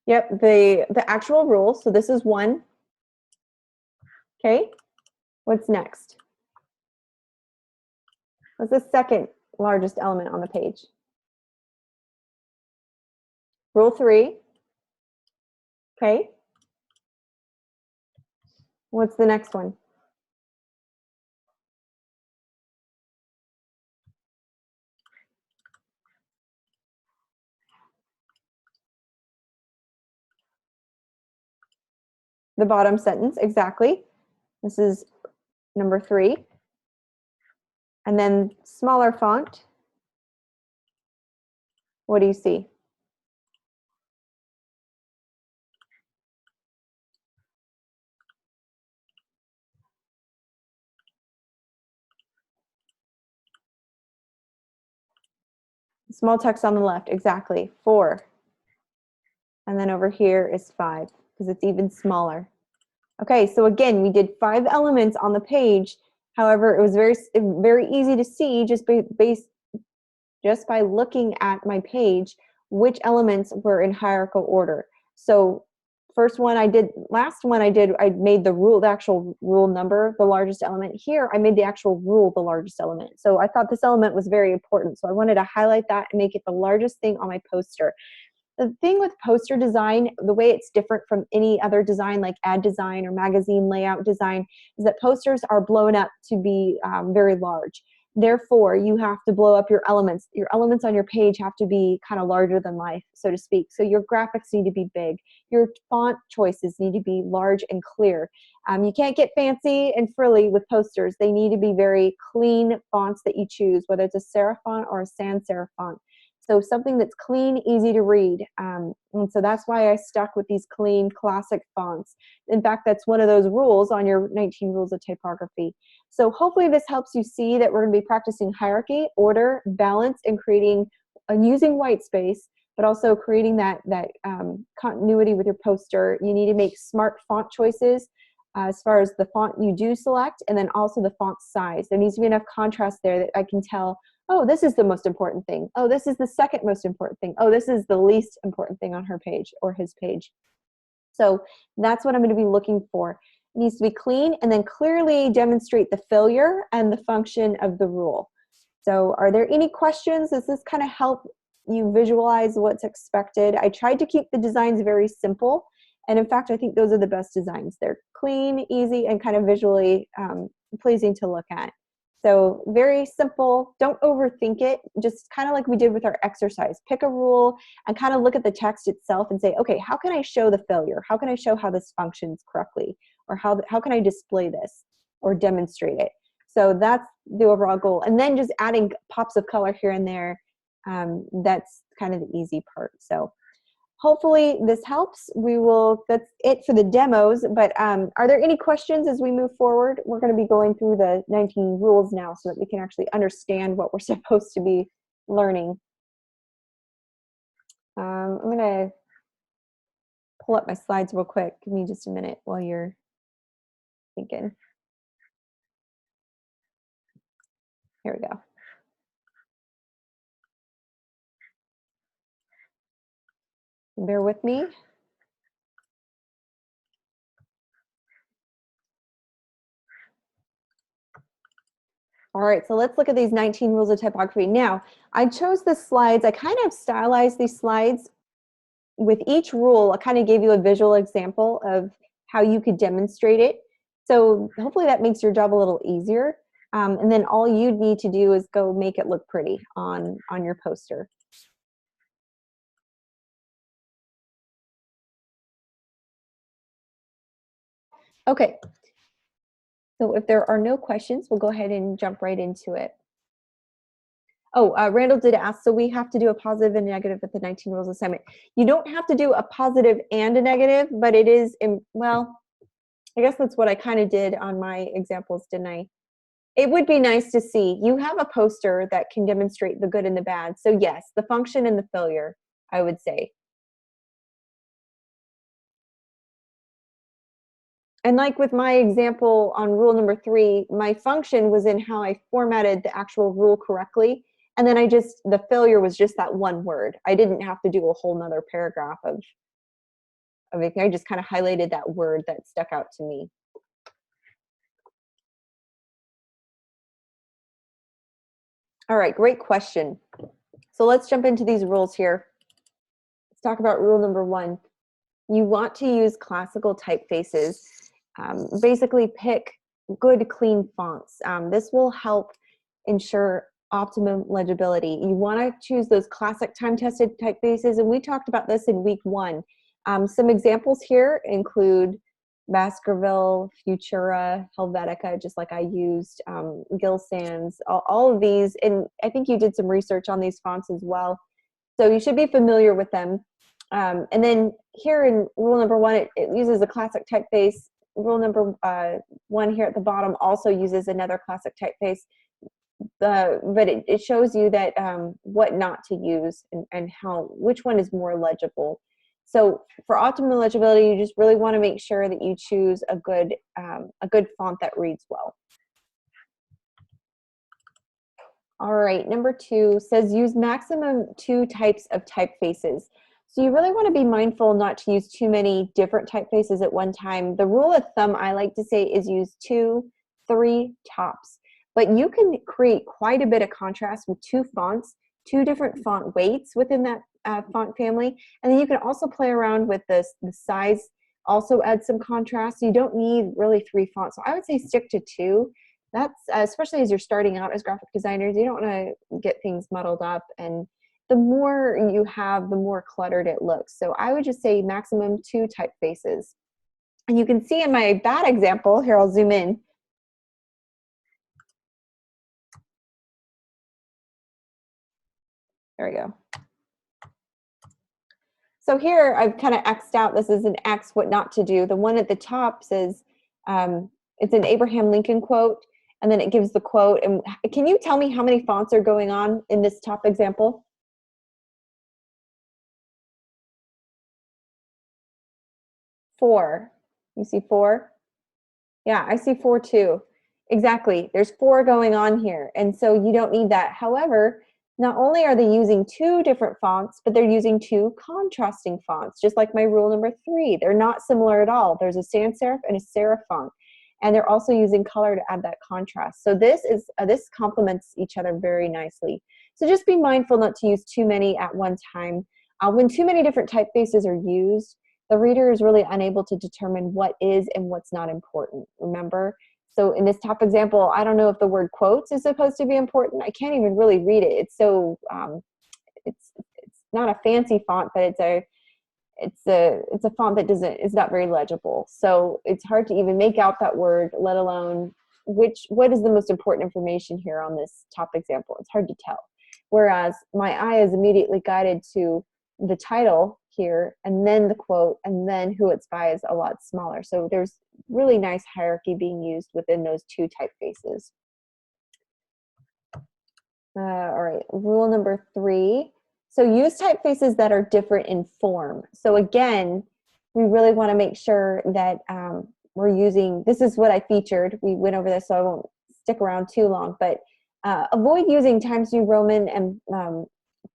Yep, the actual rule. So this is 1. Okay, what's next? What's the second largest element on the page? Rule 3. Okay. What's the next one? The bottom sentence, exactly. This is number 3. And then smaller font. What do you see? Small text on the left, exactly. 4. And then over here is 5 because it's even smaller. Okay, so again, we did 5 elements on the page. However, it was very easy to see just by looking at my page which elements were in hierarchical order. So last one I did, I made the actual rule number the largest element. Here, I made the actual rule the largest element. So I thought this element was very important. So I wanted to highlight that and make it the largest thing on my poster. The thing with poster design, the way it's different from any other design like ad design or magazine layout design, is that posters are blown up to be very large. Therefore, you have to blow up your elements. Your elements on your page have to be kind of larger than life, so to speak. So your graphics need to be big. Your font choices need to be large and clear. You can't get fancy and frilly with posters. They need to be very clean fonts that you choose, whether it's a serif font or a sans serif font. So something that's clean, easy to read. And so that's why I stuck with these clean, classic fonts. In fact, that's one of those rules on your 19 rules of typography. So hopefully this helps you see that we're going to be practicing hierarchy, order, balance, and creating, using white space, but also creating that continuity with your poster. You need to make smart font choices as far as the font you do select, and then also the font size. There needs to be enough contrast there that I can tell, oh, this is the most important thing. Oh, this is the second most important thing. Oh, this is the least important thing on her page or his page. So that's what I'm going to be looking for. It needs to be clean and then clearly demonstrate the failure and the function of the rule. So are there any questions? Does this kind of help you visualize what's expected? I tried to keep the designs very simple. And in fact, I think those are the best designs. They're clean, easy, and kind of visually pleasing to look at. So very simple. Don't overthink it. Just kind of like we did with our exercise. Pick a rule and kind of look at the text itself and say, okay, how can I show the failure? How can I show how this functions correctly? Or how can I display this or demonstrate it? So that's the overall goal. And then just adding pops of color here and there. That's kind of the easy part. So hopefully this helps. That's it for the demos, but are there any questions as we move forward? We're going to be going through the 19 rules now so that we can actually understand what we're supposed to be learning. I'm going to pull up my slides real quick. Give me just a minute while you're thinking. Here we go. Bear with me. All right, so let's look at these 19 rules of typography. Now, I chose the slides. I kind of stylized these slides. With each rule, I kind of gave you a visual example of how you could demonstrate it. So hopefully that makes your job a little easier. And then all you'd need to do is go make it look pretty on your poster. Okay, so if there are no questions, we'll go ahead and jump right into it. Oh, Randall did ask, so we have to do a positive and negative with the 19 rules assignment. You don't have to do a positive and a negative, but it is, well, I guess that's what I kind of did on my examples, didn't I? It would be nice to see. You have a poster that can demonstrate the good and the bad. So yes, the function and the failure, I would say. And like with my example on rule number 3, my function was in how I formatted the actual rule correctly. And then the failure was just that one word. I didn't have to do a whole nother paragraph of everything. I just kind of highlighted that word that stuck out to me. All right, great question. So let's jump into these rules here. Let's talk about rule number 1. You want to use classical typefaces. Basically pick good, clean fonts. This will help ensure optimum legibility. You want to choose those classic time-tested typefaces, and we talked about this in week 1. Some examples here include Baskerville, Futura, Helvetica, just like I used, Gill Sans, all of these. And I think you did some research on these fonts as well. So you should be familiar with them. And then here in rule number 1, it uses a classic typeface. Rule number 1 here at the bottom also uses another classic typeface. But it shows you that what not to use and which one is more legible. So for optimal legibility, you just really want to make sure that you choose a good font that reads well. All right, number 2 says use maximum 2 types of typefaces. So you really want to be mindful not to use too many different typefaces at one time. The rule of thumb I like to say is use 2, 3 tops. But you can create quite a bit of contrast with 2 fonts, 2 different font weights within that font family. And then you can also play around with the size, also add some contrast. You don't need really 3 fonts. So I would say stick to 2. That's especially as you're starting out as graphic designers, you don't want to get things muddled up. And the more you have, the more cluttered it looks. So I would just say maximum 2 typefaces. And you can see in my bad example, here I'll zoom in. There we go. So here I've kind of X'd out, this is an X, what not to do. The one at the top says, it's an Abraham Lincoln quote, and then it gives the quote. And can you tell me how many fonts are going on in this top example? 4. You see 4? Yeah, I see 4 too. Exactly. There's 4 going on here. And so you don't need that. However, not only are they using 2 different fonts, but they're using 2 contrasting fonts, just like my rule number 3. They're not similar at all. There's a sans serif and a serif font. And they're also using color to add that contrast. So this complements each other very nicely. So just be mindful not to use too many at one time. When too many different typefaces are used, the reader is really unable to determine what is and what's not important, remember? So in this top example, I don't know if the word quotes is supposed to be important. I can't even really read it. It's so, it's not a fancy font, but it's a font that is not very legible. So it's hard to even make out that word, let alone what is the most important information here on this top example. It's hard to tell. Whereas my eye is immediately guided to the title here, and then the quote, and then who it's by is a lot smaller. So there's really nice hierarchy being used within those 2 typefaces. All right, rule number 3. So use typefaces that are different in form. So again, we really want to make sure that we're using, this is what I featured. We went over this, so I won't stick around too long, but avoid using Times New Roman and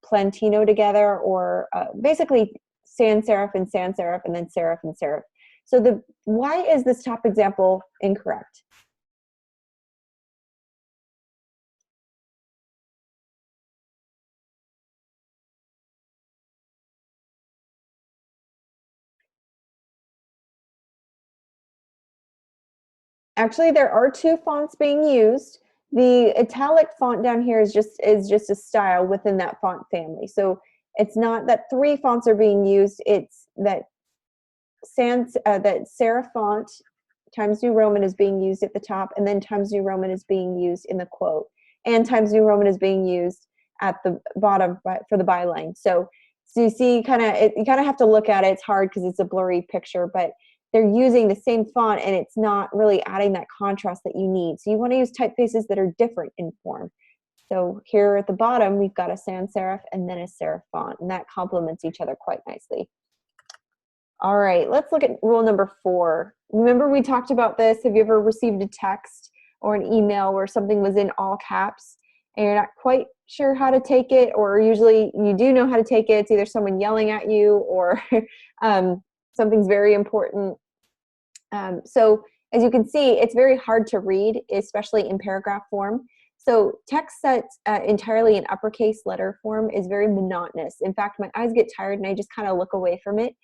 Plantino together, or basically sans serif and then serif and serif. So why is this top example incorrect? Actually, there are 2 fonts being used. The italic font down here is just a style within that font family. So it's not that 3 fonts are being used. It's that that serif font, Times New Roman, is being used at the top, and then Times New Roman is being used in the quote, and Times New Roman is being used at the bottom for the byline. So you see, you kind of have to look at it. It's hard because it's a blurry picture, but they're using the same font, and it's not really adding that contrast that you need. So you want to use typefaces that are different in form. So here at the bottom, we've got a sans serif and then a serif font, and that complements each other quite nicely. All right, let's look at rule number 4. Remember we talked about this. Have you ever received a text or an email where something was in all caps and you're not quite sure how to take it, or usually you do know how to take it? It's either someone yelling at you or something's very important. So as you can see, it's very hard to read, especially in paragraph form. So text set entirely in uppercase letter form is very monotonous. In fact, my eyes get tired and I just kind of look away from it.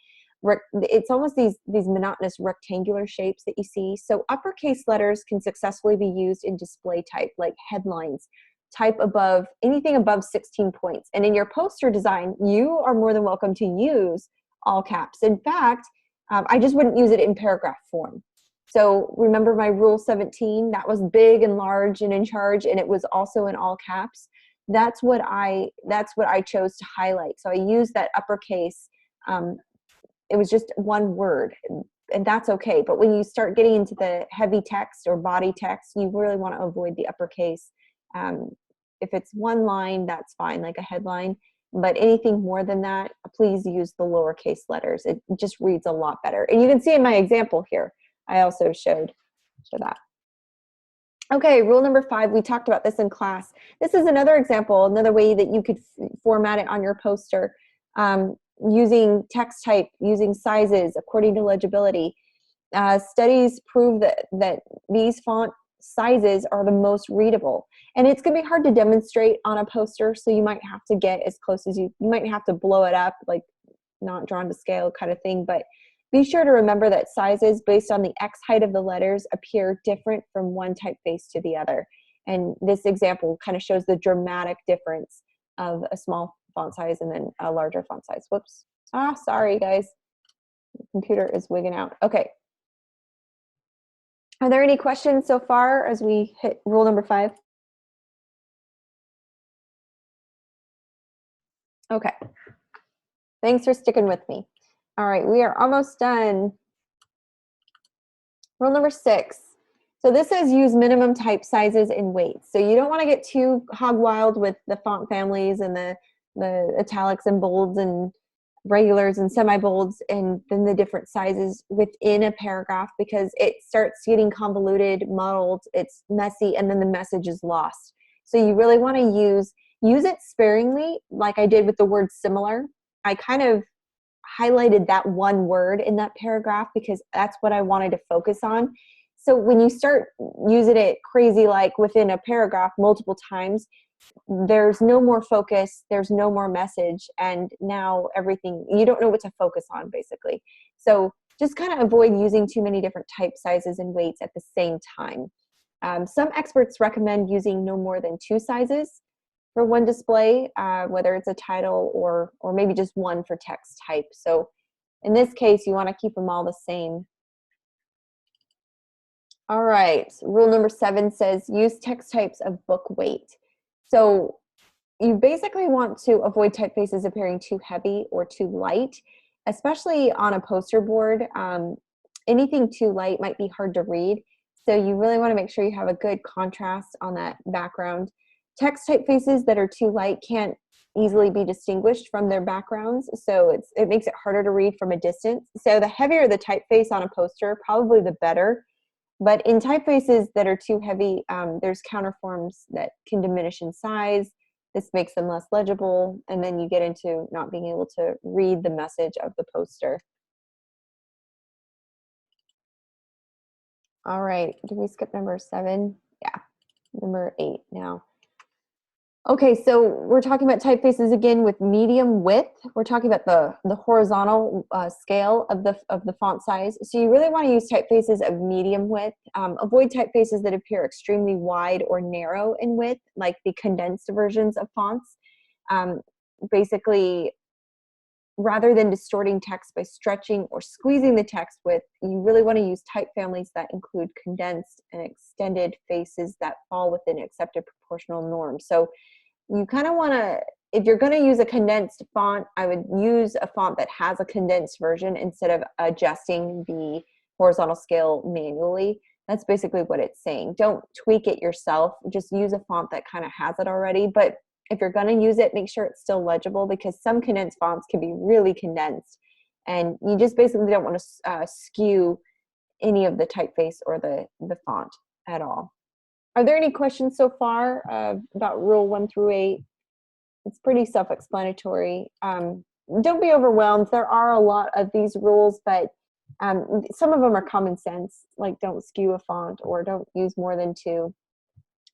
It's almost these monotonous rectangular shapes that you see. So uppercase letters can successfully be used in display type, like headlines, type above, anything above 16 points. And in your poster design, you are more than welcome to use all caps. In fact, I just wouldn't use it in paragraph form. So remember my rule 17, that was big and large and in charge, and it was also in all caps. That's what I chose to highlight. So I used that uppercase. It was just one word, and that's okay. But when you start getting into the heavy text or body text, you really want to avoid the uppercase. If it's one line, that's fine, like a headline. But anything more than that, please use the lowercase letters. It just reads a lot better. And you can see in my example here, I also showed that. Okay, rule number 5, we talked about this in class. This is another example, another way that you could format it on your poster, using text type, using sizes according to legibility. Studies prove that these font sizes are the most readable. And it's going to be hard to demonstrate on a poster, so you might have to get as close as you might have to blow it up, like not drawn to scale kind of thing. But be sure to remember that sizes based on the X height of the letters appear different from one typeface to the other. And this example kind of shows the dramatic difference of a small font size and then a larger font size. Whoops. Sorry guys. The computer is wigging out. Okay. Are there any questions so far as we hit rule number 5? Okay. Thanks for sticking with me. All right, we are almost done. Rule number 6. So this says use minimum type sizes and weights. So you don't want to get too hog wild with the font families and the italics and bolds and regulars and semi-bolds and then the different sizes within a paragraph, because it starts getting convoluted, muddled, it's messy, and then the message is lost. So you really want to use it sparingly, like I did with the word similar. I kind of highlighted that one word in that paragraph because that's what I wanted to focus on. So when you start using it crazy, like within a paragraph multiple times, there's no more focus, there's no more message, and now everything, you don't know what to focus on basically. So just kind of avoid using too many different type sizes and weights at the same time. Some experts recommend using no more than 2 sizes for one display, whether it's a title or maybe just one for text type. So in this case, you want to keep them all the same. All right, rule number 7 says use text types of book weight. So you basically want to avoid typefaces appearing too heavy or too light, especially on a poster board. Anything too light might be hard to read. So you really want to make sure you have a good contrast on that background. Text typefaces that are too light can't easily be distinguished from their backgrounds, so it makes it harder to read from a distance. So the heavier the typeface on a poster, probably the better. But in typefaces that are too heavy, there's counterforms that can diminish in size. This makes them less legible, and then you get into not being able to read the message of the poster. All right, did we skip number 7? Yeah, number 8 now. Okay, so we're talking about typefaces again with medium width. We're talking about the horizontal scale of the font size. So you really want to use typefaces of medium width. Avoid typefaces that appear extremely wide or narrow in width, like the condensed versions of fonts. Basically, rather than distorting text by stretching or squeezing the text width, you really want to use type families that include condensed and extended faces that fall within accepted proportional norms. So you kind of want to, if you're going to use a condensed font, I would use a font that has a condensed version instead of adjusting the horizontal scale manually. That's basically what it's saying. Don't tweak it yourself. Just use a font that kind of has it already. But if you're going to use it, make sure it's still legible, because some condensed fonts can be really condensed. And you just basically don't want to skew any of the typeface or the font at all. Are there any questions so far about rule 1 through 8? It's pretty self-explanatory. Don't be overwhelmed. There are a lot of these rules, but some of them are common sense, like don't skew a font or don't use more than 2.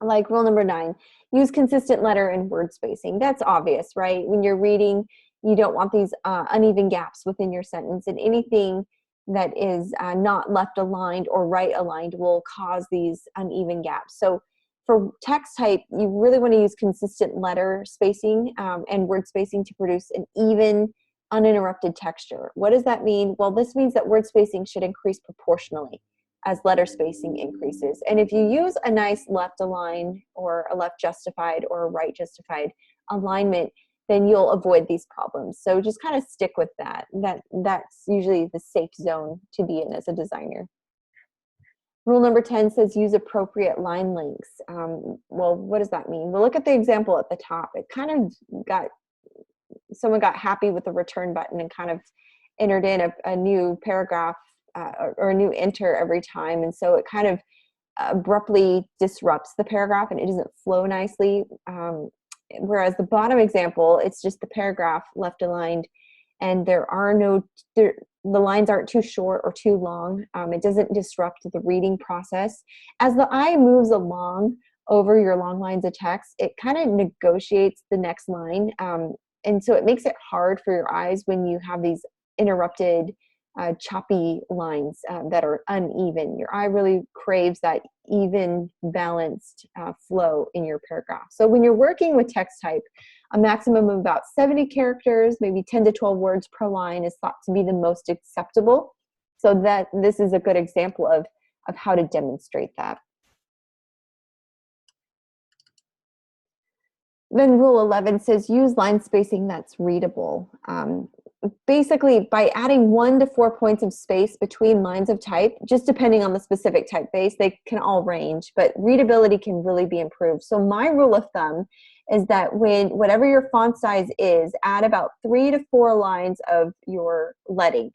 Like rule number 9, use consistent letter and word spacing. That's obvious, right? When you're reading, you don't want these uneven gaps within your sentence, and anything that is not left aligned or right aligned will cause these uneven gaps. So for text type, you really want to use consistent letter spacing and word spacing to produce an even uninterrupted texture. What does that mean? Well, this means that word spacing should increase proportionally as letter spacing increases. And if you use a nice left align or a left justified or a right justified alignment, then you'll avoid these problems. So just kind of stick with that. That's usually the safe zone to be in as a designer. Rule number 10 says use appropriate line lengths. Well, what does that mean? Well, look at the example at the top. It kind of someone got happy with the return button and kind of entered in a new paragraph or a new enter every time. And so it kind of abruptly disrupts the paragraph and it doesn't flow nicely. Whereas the bottom example, it's just the paragraph left aligned and the lines aren't too short or too long. It doesn't disrupt the reading process. As the eye moves along over your long lines of text, it kind of negotiates the next line. And so it makes it hard for your eyes when you have these interrupted, choppy lines that are uneven. Your eye really craves that even, balanced flow in your paragraph. So when you're working with text type, a maximum of about 70 characters, maybe 10 to 12 words per line is thought to be the most acceptable. So that this is a good example of how to demonstrate that. Then rule 11 says use line spacing that's readable. Basically, by adding 1 to 4 points of space between lines of type, just depending on the specific typeface, they can all range, but readability can really be improved. So my rule of thumb is that whatever your font size is, add about 3 to 4 lines of your leading.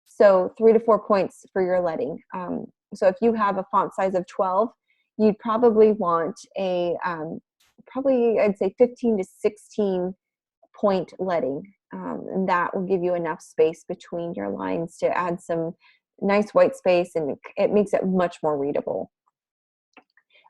So 3 to 4 points for your leading. So if you have a font size of 12, you'd probably want a I'd say 15 to 16 point leading. And that will give you enough space between your lines to add some nice white space, and it makes it much more readable.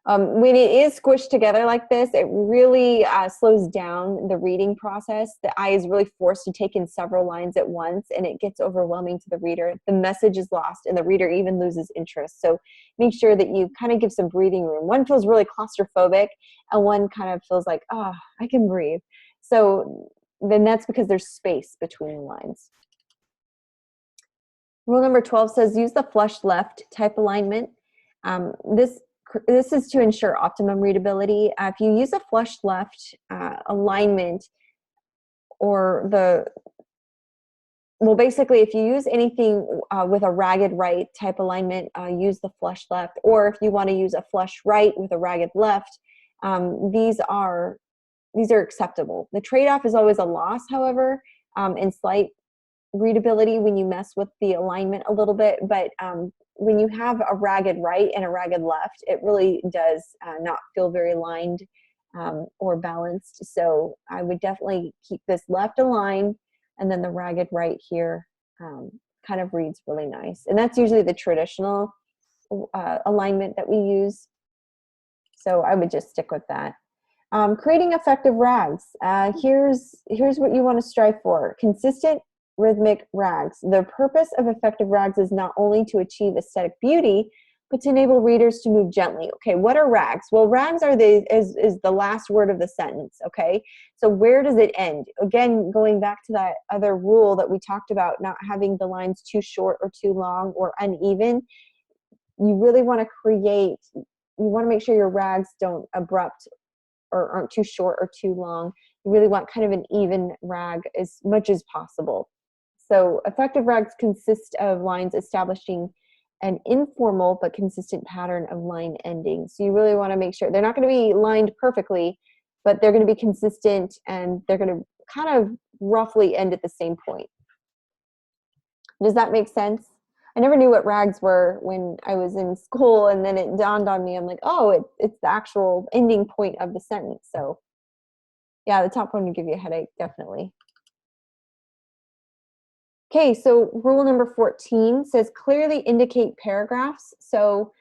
When it is squished together like this, it really slows down the reading process. The eye is really forced to take in several lines at once, and it gets overwhelming to the reader. The message is lost, and the reader even loses interest. So make sure that you kind of give some breathing room. One feels really claustrophobic, and one kind of feels like, oh, I can breathe. So then that's because there's space between the lines. Rule number 12 says use the flush left type alignment. This is to ensure optimum readability. If you use a flush left alignment, basically if you use anything with a ragged right type alignment, use the flush left. Or if you want to use a flush right with a ragged left, these are acceptable. The trade-off is always a loss, however, in slight readability when you mess with the alignment a little bit. But when you have a ragged right and a ragged left, it really does not feel very aligned or balanced. So I would definitely keep this left aligned, and then the ragged right here kind of reads really nice. And that's usually the traditional alignment that we use. So I would just stick with that. Creating effective rags. Here's what you want to strive for. Consistent rhythmic rags. The purpose of effective rags is not only to achieve aesthetic beauty, but to enable readers to move gently. Okay, what are rags? Well, rags are is the last word of the sentence, okay? So where does it end? Again, going back to that other rule that we talked about, not having the lines too short or too long or uneven, you really want to make sure your rags don't abrupt or aren't too short or too long. You really want kind of an even rag as much as possible. So effective rags consist of lines establishing an informal but consistent pattern of line endings. So you really want to make sure they're not going to be lined perfectly, but they're going to be consistent and they're going to kind of roughly end at the same point. Does that make sense? I never knew what rags were when I was in school, and then it dawned on me. I'm like, oh, it's the actual ending point of the sentence. So yeah, the top one would give you a headache, definitely. Okay, so rule number 14 says clearly indicate paragraphs. So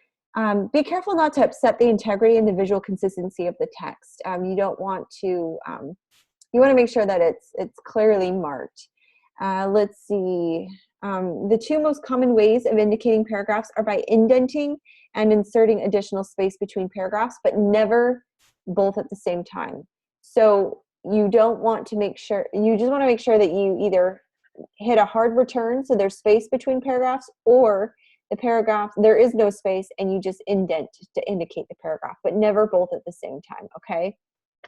be careful not to upset the integrity and the visual consistency of the text. You don't want to, you want to make sure that it's clearly marked. Let's see. The two most common ways of indicating paragraphs are by indenting and inserting additional space between paragraphs, but never both at the same time. So you don't want to make sure, you just want to make sure that you either hit a hard return, so there's space between paragraphs, or the paragraph, there is no space and you just indent to indicate the paragraph, but never both at the same time, okay?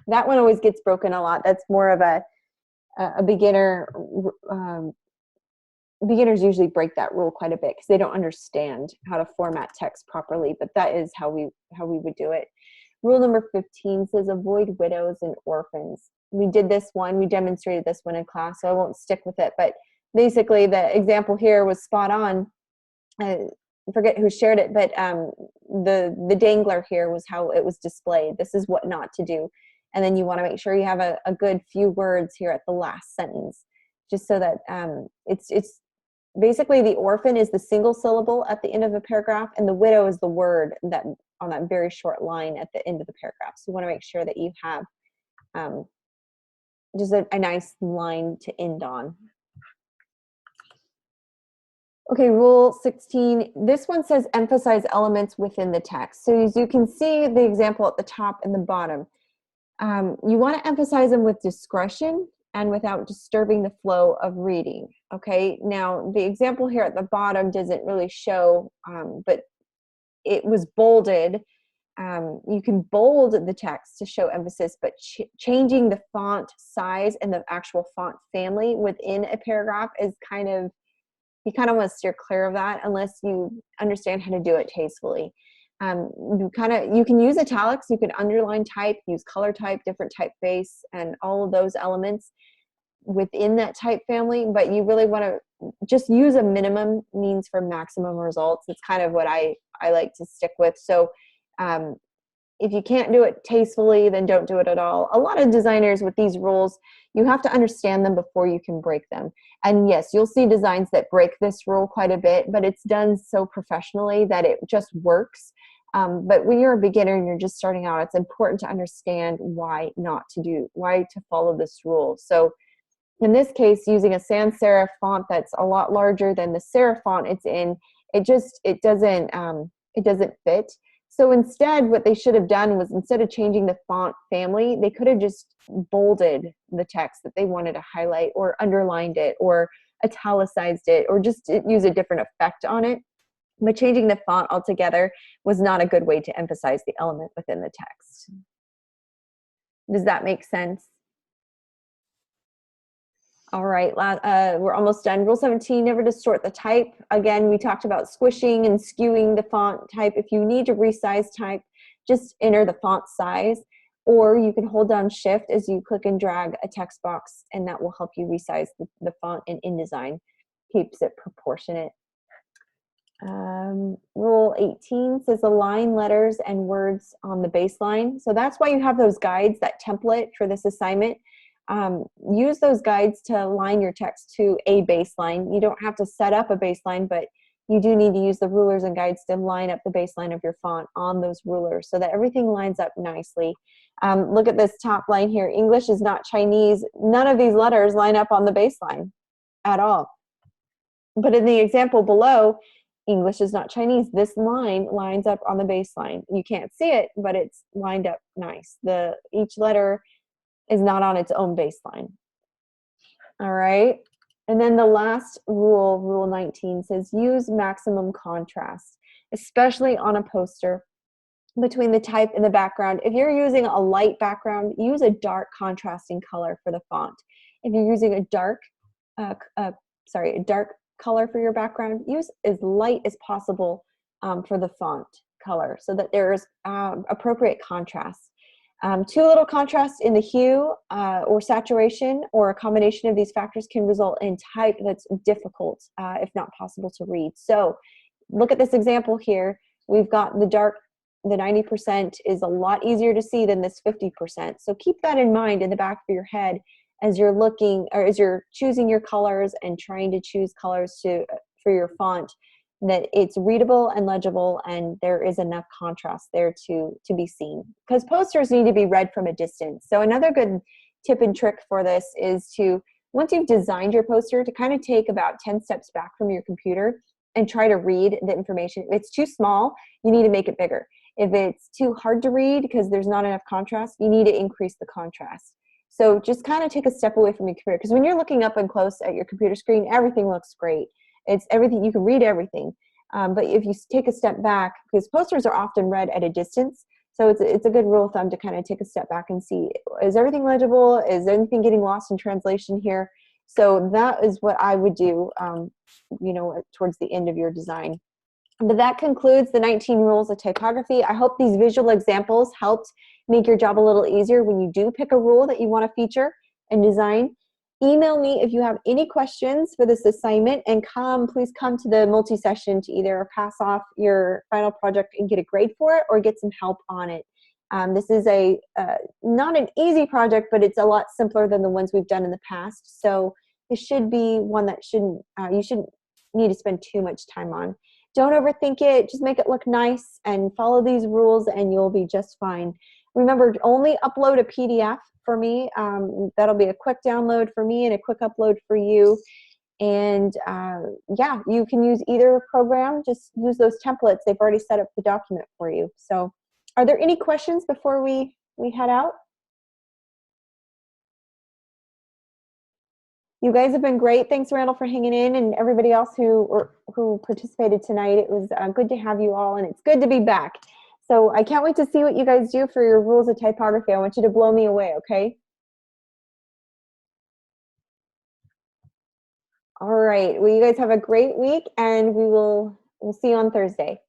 That one always gets broken a lot. That's more of a beginner. Beginners usually break that rule quite a bit because they don't understand how to format text properly, but that is how we would do it. Rule number 15 says avoid widows and orphans. We did this one, we demonstrated this one in class, so I won't stick with it, but basically the example here was spot on. I forget who shared it, but the dangler here was how it was displayed. This is what not to do. And then you want to make sure you have a good few words here at the last sentence, just so that it's basically the orphan is the single syllable at the end of a paragraph, and the widow is the word that on that very short line at the end of the paragraph. So you want to make sure that you have just a nice line to end on. Okay, rule 16. This one says emphasize elements within the text. So as you can see the example at the top and the bottom, you want to emphasize them with discretion and without disturbing the flow of reading. Okay, now the example here at the bottom doesn't really show, but it was bolded. You can bold the text to show emphasis, but changing the font size and the actual font family within a paragraph is you kind of want to steer clear of that unless you understand how to do it tastefully. You can use italics, you can underline type, use color type, different typeface, and all of those elements within that type family, but you really want to just use a minimum means for maximum results. It's kind of what I like to stick with. So if you can't do it tastefully, then don't do it at all. A lot of designers with these rules, you have to understand them before you can break them. And yes, you'll see designs that break this rule quite a bit, but it's done so professionally that it just works. But when you're a beginner and you're just starting out, it's important to understand why to follow this rule. So in this case, using a sans serif font that's a lot larger than the serif font it's in, it doesn't fit. So instead, what they should have done was, instead of changing the font family, they could have just bolded the text that they wanted to highlight, or underlined it, or italicized it, or just use a different effect on it. But changing the font altogether was not a good way to emphasize the element within the text. Does that make sense? All right, we're almost done. Rule 17, never distort the type. Again, we talked about squishing and skewing the font type. If you need to resize type, just enter the font size, or you can hold down Shift as you click and drag a text box, and that will help you resize the font in InDesign. Keeps it proportionate. Rule 18 says align letters and words on the baseline. So that's why you have those guides, that template for this assignment. Use those guides to align your text to a baseline. You don't have to set up a baseline, but you do need to use the rulers and guides to line up the baseline of your font on those rulers so that everything lines up nicely. Look at this top line here. English is not Chinese. None of these letters line up on the baseline at all. But in the example below, English is not Chinese. This line lines up on the baseline. You can't see it, but it's lined up nice. Each letter is not on its own baseline. All right. And then the last rule, rule 19, says use maximum contrast, especially on a poster, between the type and the background. If you're using a light background, use a dark contrasting color for the font. If you're using a dark color for your background, use as light as possible for the font color so that there's appropriate contrast. Too little contrast in the hue or saturation, or a combination of these factors, can result in type that's difficult, if not possible, to read. So look at this example here. We've got the dark, the 90% is a lot easier to see than this 50%. So keep that in mind in the back of your head as you're looking, or as you're choosing your colors and trying to choose colors for your font, that it's readable and legible and there is enough contrast there to be seen, because posters need to be read from a distance. So another good tip and trick for this is to, once you've designed your poster, to kind of take about 10 steps back from your computer and try to read the information. If it's too small, you need to make it bigger. If it's too hard to read because there's not enough contrast, you need to increase the contrast. So just kind of take a step away from your computer, because when you're looking up and close at your computer screen, everything looks great. It's everything, you can read everything. But if you take a step back, because posters are often read at a distance, so it's a good rule of thumb to kind of take a step back and see, is everything legible? Is anything getting lost in translation here? So that is what I would do, you know, towards the end of your design. But that concludes the 19 rules of typography. I hope these visual examples helped make your job a little easier when you do pick a rule that you want to feature and design. Email me if you have any questions for this assignment, and please come to the multi-session to either pass off your final project and get a grade for it or get some help on it. This is not an easy project, but it's a lot simpler than the ones we've done in the past. So it should be one that you shouldn't need to spend too much time on. Don't overthink it. Just make it look nice and follow these rules and you'll be just fine. Remember, only upload a PDF for me. That'll be a quick download for me and a quick upload for you. And yeah, you can use either program. Just use those templates. They've already set up the document for you. So are there any questions before we head out? You guys have been great. Thanks, Randall, for hanging in, and everybody else who participated tonight. It was good to have you all, and it's good to be back. So I can't wait to see what you guys do for your rules of typography. I want you to blow me away, okay? All right. Well, you guys have a great week, and we'll see you on Thursday.